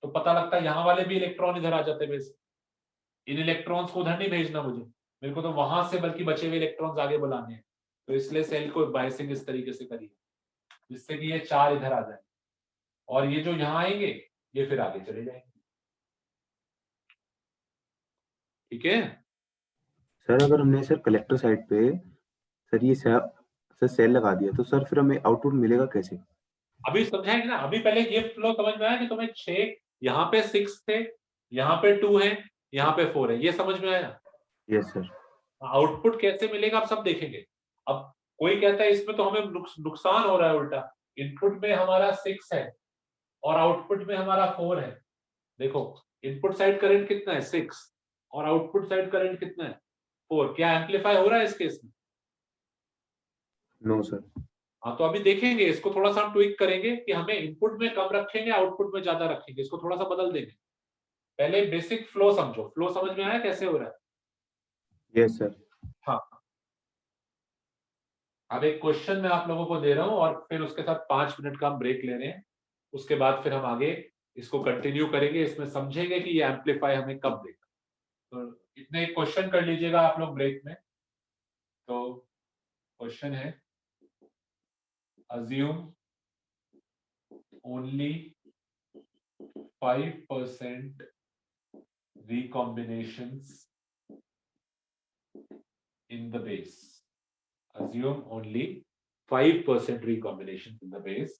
तो पता लगता है यहाँ वाले भी इलेक्ट्रॉन इधर आ जाते बेस। इन इलेक्ट्रॉन्स को उधर नहीं भेजना मुझे, मेरे को तो वहां से बल्कि बचे हुए इलेक्ट्रॉन्स आगे बुलाने हैं। तो इसलिए सेल को बाइसिंग इस तरीके से करिए जिससे कि ये 4 इधर आ जाए, और ये जो यहाँ आएंगे ये फिर आगे चले जाएंगे। ठीक है सर अगर हमने सर कलेक्टर साइड पे सर ये सर सेल लगा दिया तो सर फिर हमें आउटपुट मिलेगा कैसे? अभी समझाएंगे ना। अभी पहले ये फ्लो समझ में आया कि तुम्हें 6, यहाँ पे 6 थे, यहाँ पे 2 है, यहाँ पे 4 है, ये समझ में आया? Yes sir. आउटपुट कैसे मिलेगा आप सब देखेंगे। अब कोई कहता है इसमें तो हमें नुकसान हो रहा है उल्टा, इनपुट में हमारा 6 है और आउटपुट में हमारा 4 है। देखो इनपुट साइड करंट कितना है 6 और आउटपुट साइड करंट कितना है 4। क्या एम्पलीफाई हो रहा है इस केस में? No sir. हाँ, तो अभी देखेंगे इसको, थोड़ा सा हम ट्विक करेंगे कि हमें इनपुट में कम रखेंगे, आउटपुट में ज्यादा रखेंगे, इसको थोड़ा सा बदल देंगे। पहले बेसिक फ्लो समझो, फ्लो समझ में आया कैसे हो रहा है? Yes sir. हाँ, अब एक क्वेश्चन मैं आप लोगों को दे रहा हूं और फिर उसके साथ 5 मिनट का हम ब्रेक ले रहे हैं। उसके बाद फिर हम आगे इसको कंटिन्यू करेंगे, इसमें समझेंगे कि ये एम्पलीफाई हमें कब देगा। तो इतने एक क्वेश्चन कर लीजिएगा आप लोग ब्रेक में। तो क्वेश्चन है, assume only 5% recombinations in the base. Assume only 5% recombinations in the base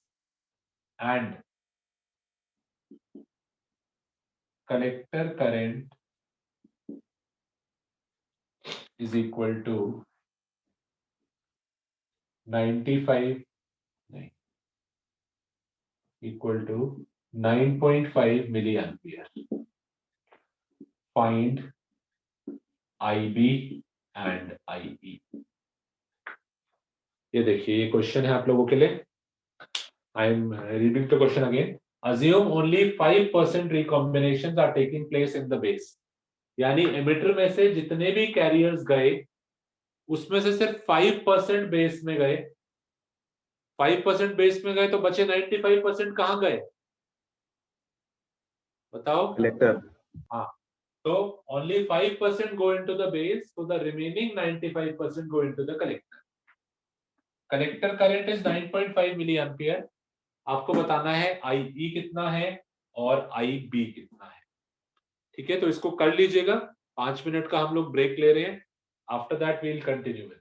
and collector current is equal to 95 equal to 9.5 milliampere. Find IB and IE. ये देखिए, ये क्वेश्चन है आप लोगों के लिए। I am reading the question again. Assume only 5% recombinations are taking place in the base. यानी emitter में से जितने भी कैरियर्स गए उसमें से सिर्फ 5% बेस में गए। 5% बेस में गए तो बचे 95% कहाँ गए बताओ? कलेक्टर। हाँ, तो only 5% go into the base, so the remaining 95% go into the collector. Collector current is 9.5 milliampere. आपको बताना है IE कितना है और IB कितना है। ठीक है, तो इसको कर लीजिएगा। 5 मिनट का हम लोग ब्रेक ले रहे हैं। After that we will continue with.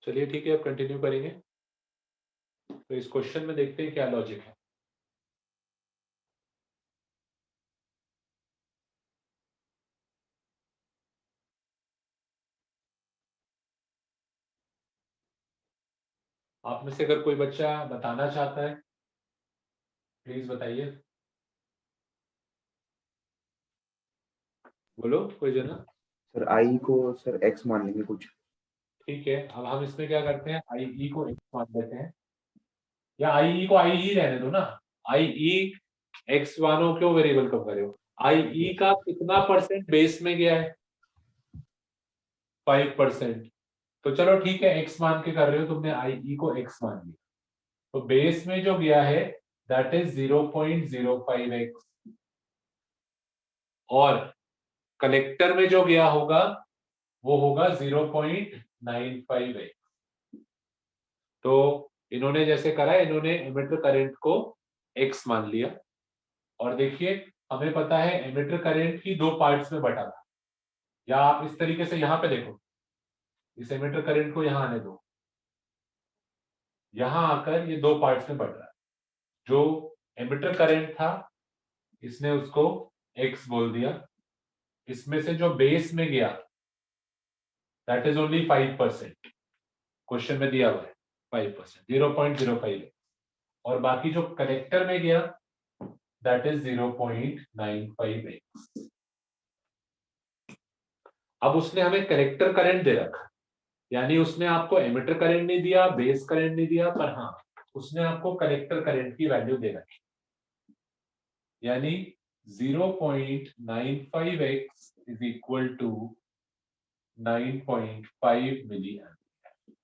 चलिए ठीक है, अब कंटिन्यू करेंगे। तो इस क्वेश्चन में देखते हैं क्या लॉजिक है। आप में से अगर कोई बच्चा बताना चाहता है प्लीज बताइए। बोलो कोई जना। सर आई को सर एक्स मान लेंगे कुछ। ठीक है, अब हम इसमें क्या करते हैं, आई ई को x मान देते हैं, या आई ई को आई ही रहने दो ना, आई ई एक्स मानो, क्यों वेरिएबल कम करे हो, आई ई का कितना परसेंट बेस में गया है, 5%। तो चलो ठीक है, x मान के कर रहे हो तुमने, आई ई को x मान लिया, तो बेस में जो गया है दैट इज 0.05x, और कलेक्टर में जो गया होगा वो होगा 0.95x। तो इन्होंने जैसे करा है, इन्होंने एमिटर करंट को x मान लिया, और देखिए हमें पता है एमिटर करंट की दो पार्ट्स में बटा था, या आप इस तरीके से यहां पे देखो, इस एमिटर करंट को यहां आने दो, यहां आकर ये दो पार्ट्स में बट रहा है। जो एमिटर करंट था इसने उसको x बोल दिया, इसमें से जो बेस में गया दैट इज ओनली 5%, क्वेश्चन में दिया हुआ है 5%, 0.05, और बाकी जो कलेक्टर में गया दैट इज 0.95x। अब उसने हमें कलेक्टर करंट दे रखा, यानी उसने आपको एमिटर करंट नहीं दिया, बेस करंट नहीं दिया, पर हाँ उसने आपको कलेक्टर करंट की वैल्यू दे रखी, यानी 0.95x is equal to 9.5 milli ampere.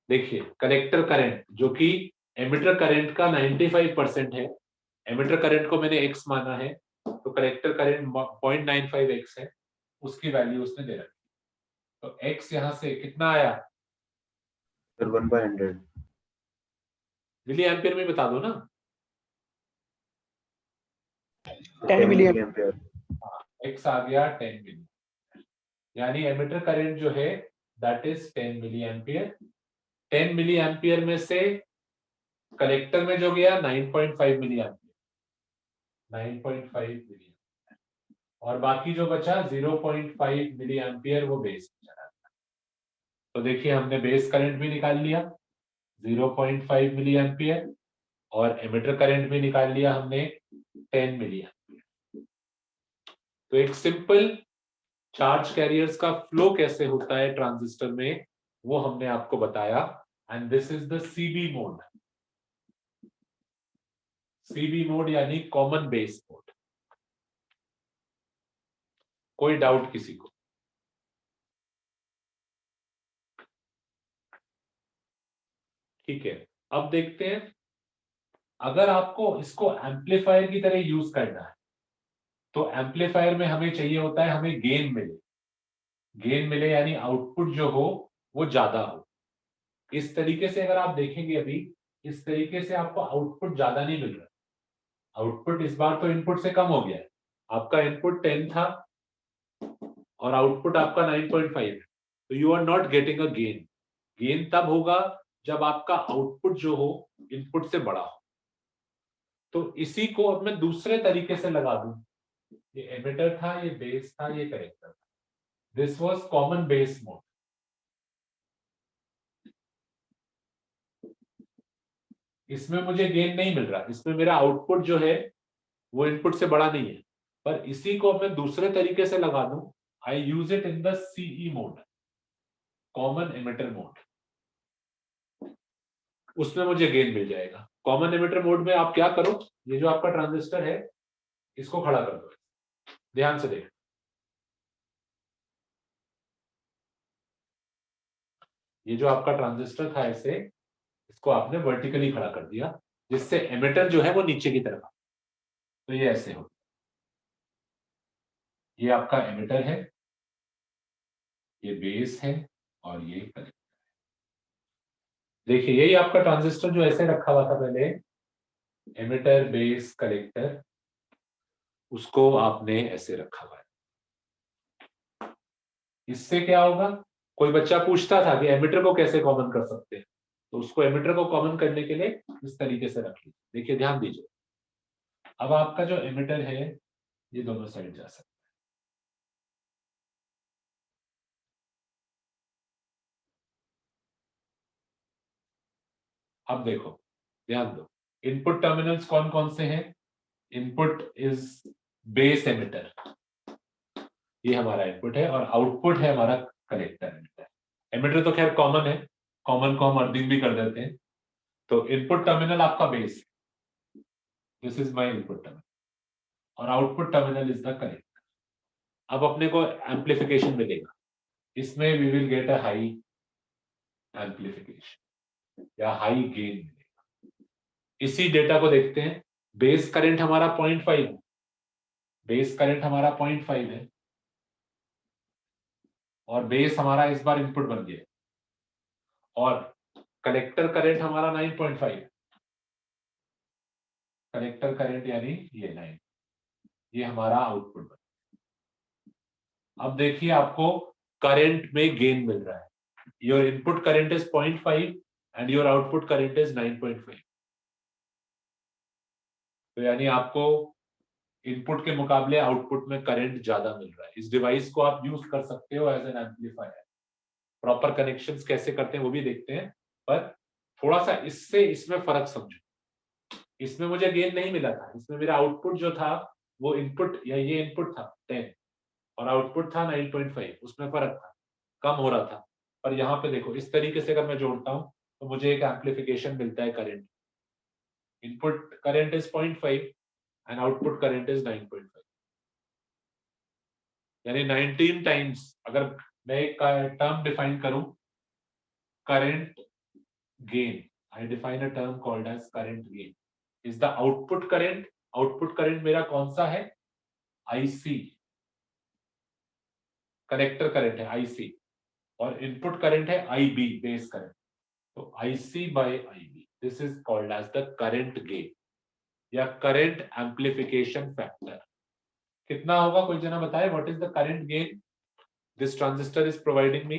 देखिए कलेक्टर करंट जो कि एमिटर करंट का 95% है, एमिटर करंट को मैंने x माना है, तो कलेक्टर करंट 0.95x है, उसकी वैल्यू उसने दे रखी। तो x यहां से कितना आया सर 1/100 मिली एम्पियर में बता दो ना, 10 मिली एम्पियर। x आ गया 10 मिली, यानी एमिटर करंट जो है that is 10 milli ampere. 10 milli ampere में से कलेक्टर में जो गया 9.5 मिली एम्पियर, 9.5 मिली एम्पियर, और बाकी जो बचा 0.5 मिली एम्पियर वो बेस में चला गया। तो देखिए हमने बेस करंट भी निकाल लिया 0.5 मिली एम्पियर, और एमिटर करंट भी निकाल लिया हमने 10 मिली एम्पियर। तो एक सिंपल चार्ज कैरियर्स का फ्लो कैसे होता है ट्रांजिस्टर में वो हमने आपको बताया, and this is the CB mode. CB mode यानी कॉमन बेस मोड। कोई डाउट किसी को? ठीक है, अब देखते हैं अगर आपको इसको एम्पलीफायर की तरह यूज करना है, तो एम्पलीफायर में हमें चाहिए होता है हमें गेन मिले, गेन मिले यानी आउटपुट जो हो वो ज्यादा हो। इस तरीके से अगर आप देखेंगे अभी, इस तरीके से आपको आउटपुट ज्यादा नहीं मिल रहा, आउटपुट इस बार तो इनपुट से कम हो गया है, आपका इनपुट 10 था और आउटपुट आपका 9.5 है, तो you are not getting a gain. Gain तब होगा जब आपका आउटपुट जो हो इनपुट से बड़ा हो। तो इसी को अब मैं दूसरे तरीके से लगा दूं, ये एमिटर था, ये बेस था, ये कलेक्टर था, this was common base mode. इसमें मुझे गेन नहीं मिल रहा, इसमें मेरा आउटपुट जो है वो इनपुट से बड़ा नहीं है, पर इसी को अब मैं दूसरे तरीके से लगा दूं, I use it in the CE mode, common emitter mode, उसमें मुझे गेन मिल जाएगा। कॉमन एमिटर मोड में आप क्या करो, ये जो आपका ट्रांजिस्टर है इसको खड़ा कर दो, ध्यान से देख, ये जो आपका ट्रांजिस्टर था ऐसे, इसको आपने वर्टिकली खड़ा कर दिया जिससे एमिटर जो है वो नीचे की तरफ, तो ये ऐसे हो, ये आपका एमिटर है, ये बेस है, और ये कलेक्टर है। देखिए यही आपका ट्रांजिस्टर जो ऐसे रखा हुआ था पहले, एमिटर बेस कलेक्टर, उसको आपने ऐसे रखा हुआ है। इससे क्या होगा, कोई बच्चा पूछता था कि एमिटर को कैसे कॉमन कर सकते हैं, तो उसको एमिटर को कॉमन करने के लिए इस तरीके से रख लीजिए। देखिए ध्यान दीजिए, अब आपका जो एमिटर है ये दोनों साइड जा सकता है। अब देखो ध्यान दो, इनपुट टर्मिनल्स कौन कौन से हैं, इनपुट इज बेस एमिटर, ये हमारा इनपुट है, और आउटपुट है हमारा कलेक्टर एमिटर। एमिटर तो खैर कॉमन है, कॉमन को हम अर्थिंग भी कर देते हैं। तो इनपुट टर्मिनल आपका बेस है, this is my input terminal, और output terminal is the collector. अब अपने को एम्पलीफिकेशन मिलेगा, इसमें we will get a high amplification या हाई गेन मिलेगा। इसी डेटा को देखते हैं, बेस करंट हमारा 0.5 है, बेस करंट हमारा 0.5 है, और बेस हमारा इस बार इनपुट बन गया, और कलेक्टर करंट हमारा 9.5 है, कलेक्टर करंट यानी ये 9, ये हमारा आउटपुट बन गया। अब देखिए आपको करंट में गेन मिल रहा है, your input current is 0.5 and your output current is 9.5। तो यानी आपको इनपुट के मुकाबले आउटपुट में करंट ज्यादा मिल रहा है। इस डिवाइस को आप यूज कर सकते हो as an amplifier. Proper connections कैसे करते हैं वो भी देखते हैं, पर थोड़ा सा इससे इसमें फर्क समझो। इसमें मुझे गेन नहीं मिला था, इसमें मेरा आउटपुट जो था वो इनपुट या ये इनपुट था 10 और आउटपुट था 9.5, उसमें फर्क था, कम हो रहा था। पर यहाँ पे देखो इस तरीके से अगर मैं जोड़ता हूँ तो मुझे एक एम्पलीफिकेशन मिलता है current. Input current is 0.5 and output current is 9.5, यानी 19 टाइम्स। अगर मैं एक टर्म डिफाइन करूं, current gain, I define a term called as current gain is the output current. Output current मेरा कौन सा है? आईसी, कलेक्टर करंट है आईसी, और इनपुट करंट है आईबी, बेस करंट। तो IC by IB, this is called as the current gain या current amplification factor. कितना होगा, कोई जना बताए, what is the current gain this transistor is providing मी?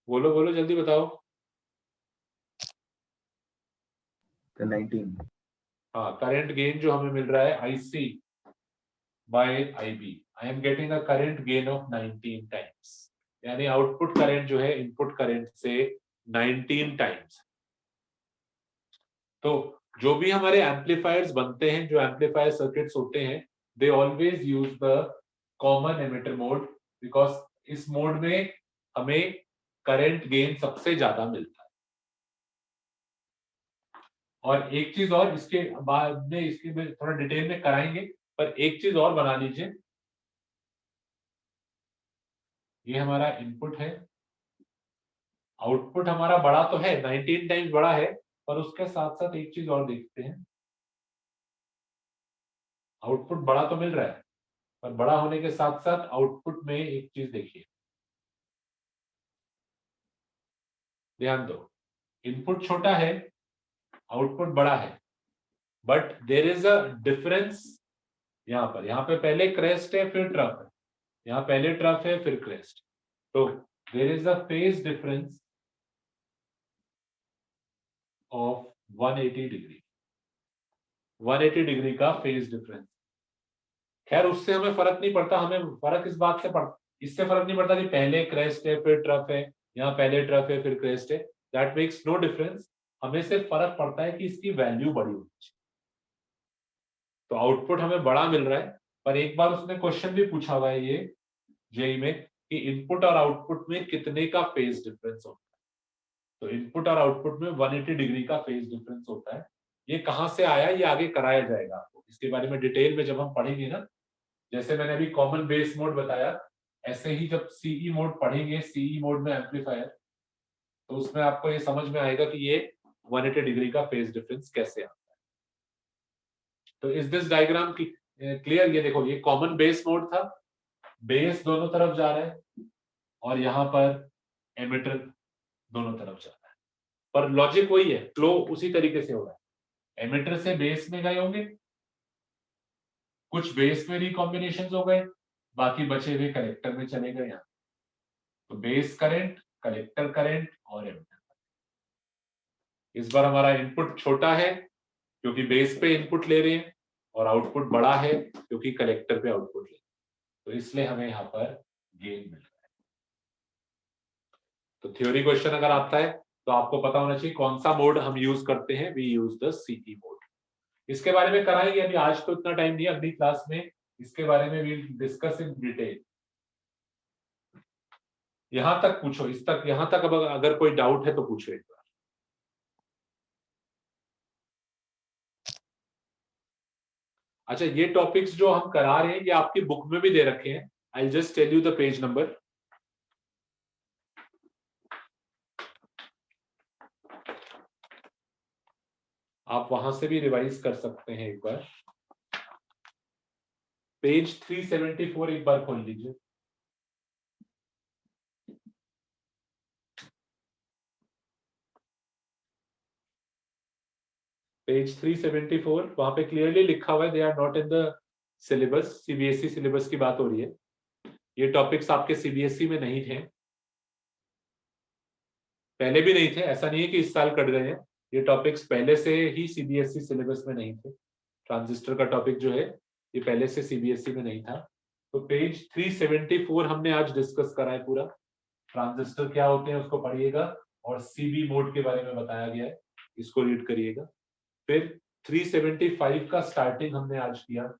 बोलो बोलो जल्दी बताओ। तो 19। हाँ, करंट गेन जो हमें मिल रहा है IC by IB, I am getting a current gain of 19 times, यानी आउटपुट करंट जो है इनपुट करंट से 19 टाइम्स। तो जो भी हमारे एम्पलीफायर्स बनते हैं, जो एम्पलीफायर सर्किट्स होते हैं, they always use the common emitter mode, because इस मोड में हमें करंट गेन सबसे ज्यादा मिलता है। और एक चीज और, इसके बाद में इसके में थोड़ा डिटेल में कराएंगे, पर एक चीज और बना लीजिए, ये हमारा इनपुट है, आउटपुट हमारा बड़ा तो है, 19 टाइम्स बड़ा है, पर उसके साथ साथ एक चीज और देखते हैं, आउटपुट बड़ा तो मिल रहा है, पर बड़ा होने के साथ साथ आउटपुट में एक चीज देखिए, ध्यान दो, इनपुट छोटा है, आउटपुट बड़ा है, but there is a difference. यहाँ पे पहले क्रेस्ट है फिर ट्रफ है, यहाँ पहले ट्रफ है फिर क्रेस्ट, तो there is a phase difference of 180 degree, 180 degree का फेज डिफरेंस। खैर उससे हमें फर्क नहीं पड़ता, हमें फर्क इस बात से इससे फर्क नहीं पड़ता कि पहले क्रेस्ट है फिर ट्रफ है, यहाँ पहले ट्रफ है फिर क्रेस्ट है, दैट मेक्स नो डिफरेंस। हमें सिर्फ फर्क पड़ता है कि इसकी वैल्यू बड़ी होनी चाहिए। तो आउटपुट हमें बड़ा मिल रहा है, पर एक बार उसने क्वेश्चन भी पूछा हुआ है ये जेई में कि इनपुट और आउटपुट में कितने का फेज डिफरेंस होता है। तो इनपुट और आउटपुट में 180 डिग्री का फेज डिफरेंस होता है। ये कहाँ से आया, ये आगे कराया जाएगा आपको, इसके बारे में डिटेल में जब हम पढ़ेंगे ना, जैसे मैंने अभी कॉमन बेस मोड बताया, ऐसे ही जब सीई मोड पढ़ेंगे, सीई मोड में एम्पलीफायर, तो उसमें आपको ये समझ में आएगा कि ये 180 डिग्री का फेज डिफरेंस कैसे आता है। तो इस दिस डायग्राम की क्लियर? ये देखो, ये कॉमन बेस मोड था, बेस दोनों तरफ जा रहा है और यहाँ पर एमिटर दोनों तरफ जा रहा है, पर लॉजिक वही है, फ्लो उसी तरीके से हो रहा है। एमिटर से बेस में गए होंगे, कुछ बेस में रिकॉम्बिनेशन हो गए, बाकी बचे हुए कलेक्टर में चले गए यहाँ। तो बेस करंट, कलेक्टर करंट और एमिटर। इस बार हमारा इनपुट छोटा है क्योंकि बेस पे इनपुट ले रहे हैं, और आउटपुट बड़ा है क्योंकि कलेक्टर पे आउटपुट ले रहे हैं, तो इसलिए हमें यहाँ पर गेन मिल रहा है। तो थ्योरी क्वेश्चन अगर आता है तो आपको पता होना चाहिए कौन सा मोड हम यूज करते हैं, we use the CE mode. इसके बारे में कराएंगे, अभी आज तो इतना टाइम नहीं है, अगली क्लास में इसके बारे में विल डिस्कस इन डिटेल। यहां तक पूछो, इस तक, यहां तक अब अगर कोई डाउट है तो पूछो एक बार। अच्छा, ये टॉपिक्स जो हम करा रहे हैं ये आपकी बुक में भी दे रखे हैं। I just tell you the page number. आप वहां से भी रिवाइज कर सकते हैं एक बार। पेज 374 एक बार खोल लीजिए। पेज 374, वहां पे क्लियरली लिखा हुआ है they are not in the syllabus. CBSE syllabus की बात हो रही है। ये टॉपिक्स आपके सीबीएसई में नहीं थे, पहले भी नहीं थे, ऐसा नहीं है कि इस साल कट गए हैं। ये टॉपिक्स पहले से ही सीबीएसई सिलेबस में नहीं थे। ट्रांजिस्टर का टॉपिक जो है ये पहले से सीबीएसई में नहीं था। तो पेज 374 हमने आज डिस्कस करा है पूरा। ट्रांजिस्टर क्या होते हैं उसको पढ़िएगा, और सीबी मोड के बारे में बताया गया है, इसको रीड करिएगा। फिर 375 का स्टार्टिंग हमने आज किया।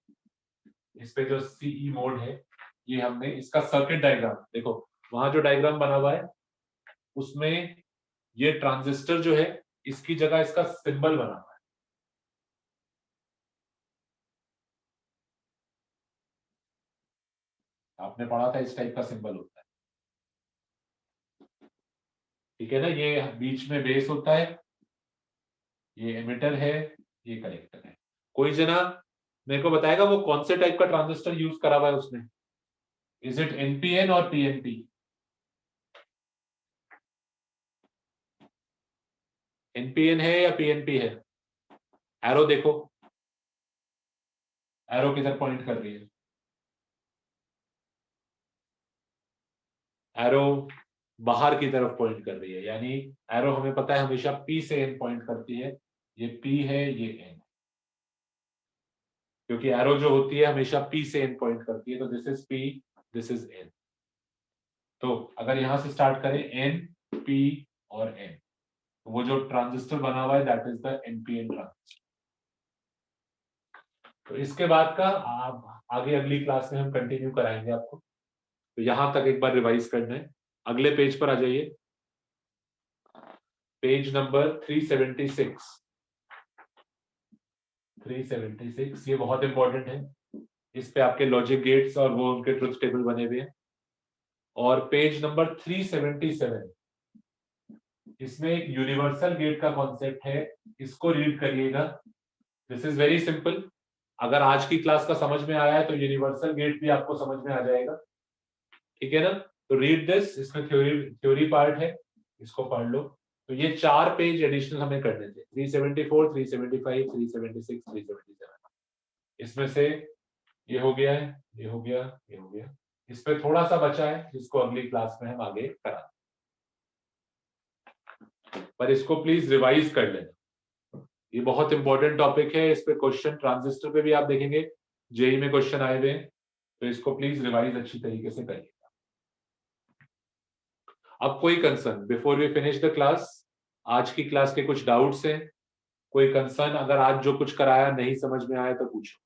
इस पे जो सीई मोड है ये हमने, इसका सर्किट डायग्राम देखो, वहां जो डायग्राम बना हुआ है उसमें ये ट्रांजिस्टर जो है इसकी जगह इसका सिंबल बना हुआ है। आपने पढ़ा था इस टाइप का सिंबल होता है, ठीक है ना। ये बीच में बेस होता है, ये एमिटर है, ये कलेक्टर है। कोई जना मेरे को बताएगा वो कौन से टाइप का ट्रांजिस्टर यूज करा हुआ है उसने? इज इट एनपीएन और पीएनपी? एनपीएन है या पीएनपी है? एरो देखो, एरो किधर पॉइंट कर रही है? एरो बाहर की तरफ पॉइंट कर रही है, यानी एरो हमें पता है हमेशा पी से एन पॉइंट करती है। ये पी है, ये एन, क्योंकि एरो जो होती है हमेशा पी से एन पॉइंट करती है। तो this is P, this is N. तो अगर यहां से स्टार्ट करें एन, पी और एन, तो वो जो ट्रांजिस्टर बना हुआ है that is the NPN transistor. तो इसके बाद का आगे अगली क्लास में हम कंटिन्यू कराएंगे आपको। तो यहां तक एक बार रिवाइज करना है। अगले पेज पर आ जाइए, पेज नंबर 376। 376 ये बहुत इंपॉर्टेंट है। इस पे आपके लॉजिक गेट्स और वो उनके ट्रुथ टेबल बने हुए हैं। और पेज नंबर 377, इसमें एक यूनिवर्सल गेट का कॉन्सेप्ट है, इसको रीड करिएगा। This is very simple. अगर आज की क्लास का समझ में आया है तो यूनिवर्सल गेट भी आपको समझ में आ जाएगा, ठीक है ना। तो रीड दिस, इसमें थ्योरी पार्ट है, इसको पढ़ लो। तो ये 4 पेज एडिशनल हमें करने थे, 374, 375, 376, 377। इसमें से ये हो गया है, ये हो गया, ये हो गया। इस पे थोड़ा सा बचा है जिसको अगली क्लास में हम आगे करा, पर इसको प्लीज रिवाइज कर लेना। ये बहुत इंपॉर्टेंट टॉपिक है। इस पे क्वेश्चन ट्रांजिस्टर पे भी आप देखेंगे जेई में क्वेश्चन आए हुए हैं, तो इसको प्लीज रिवाइज अच्छी तरीके से करिए। अब कोई concern before we finish the class? आज की क्लास के कुछ डाउट्स हैं? कोई कंसर्न? अगर आज जो कुछ कराया नहीं समझ में आया तो पूछो।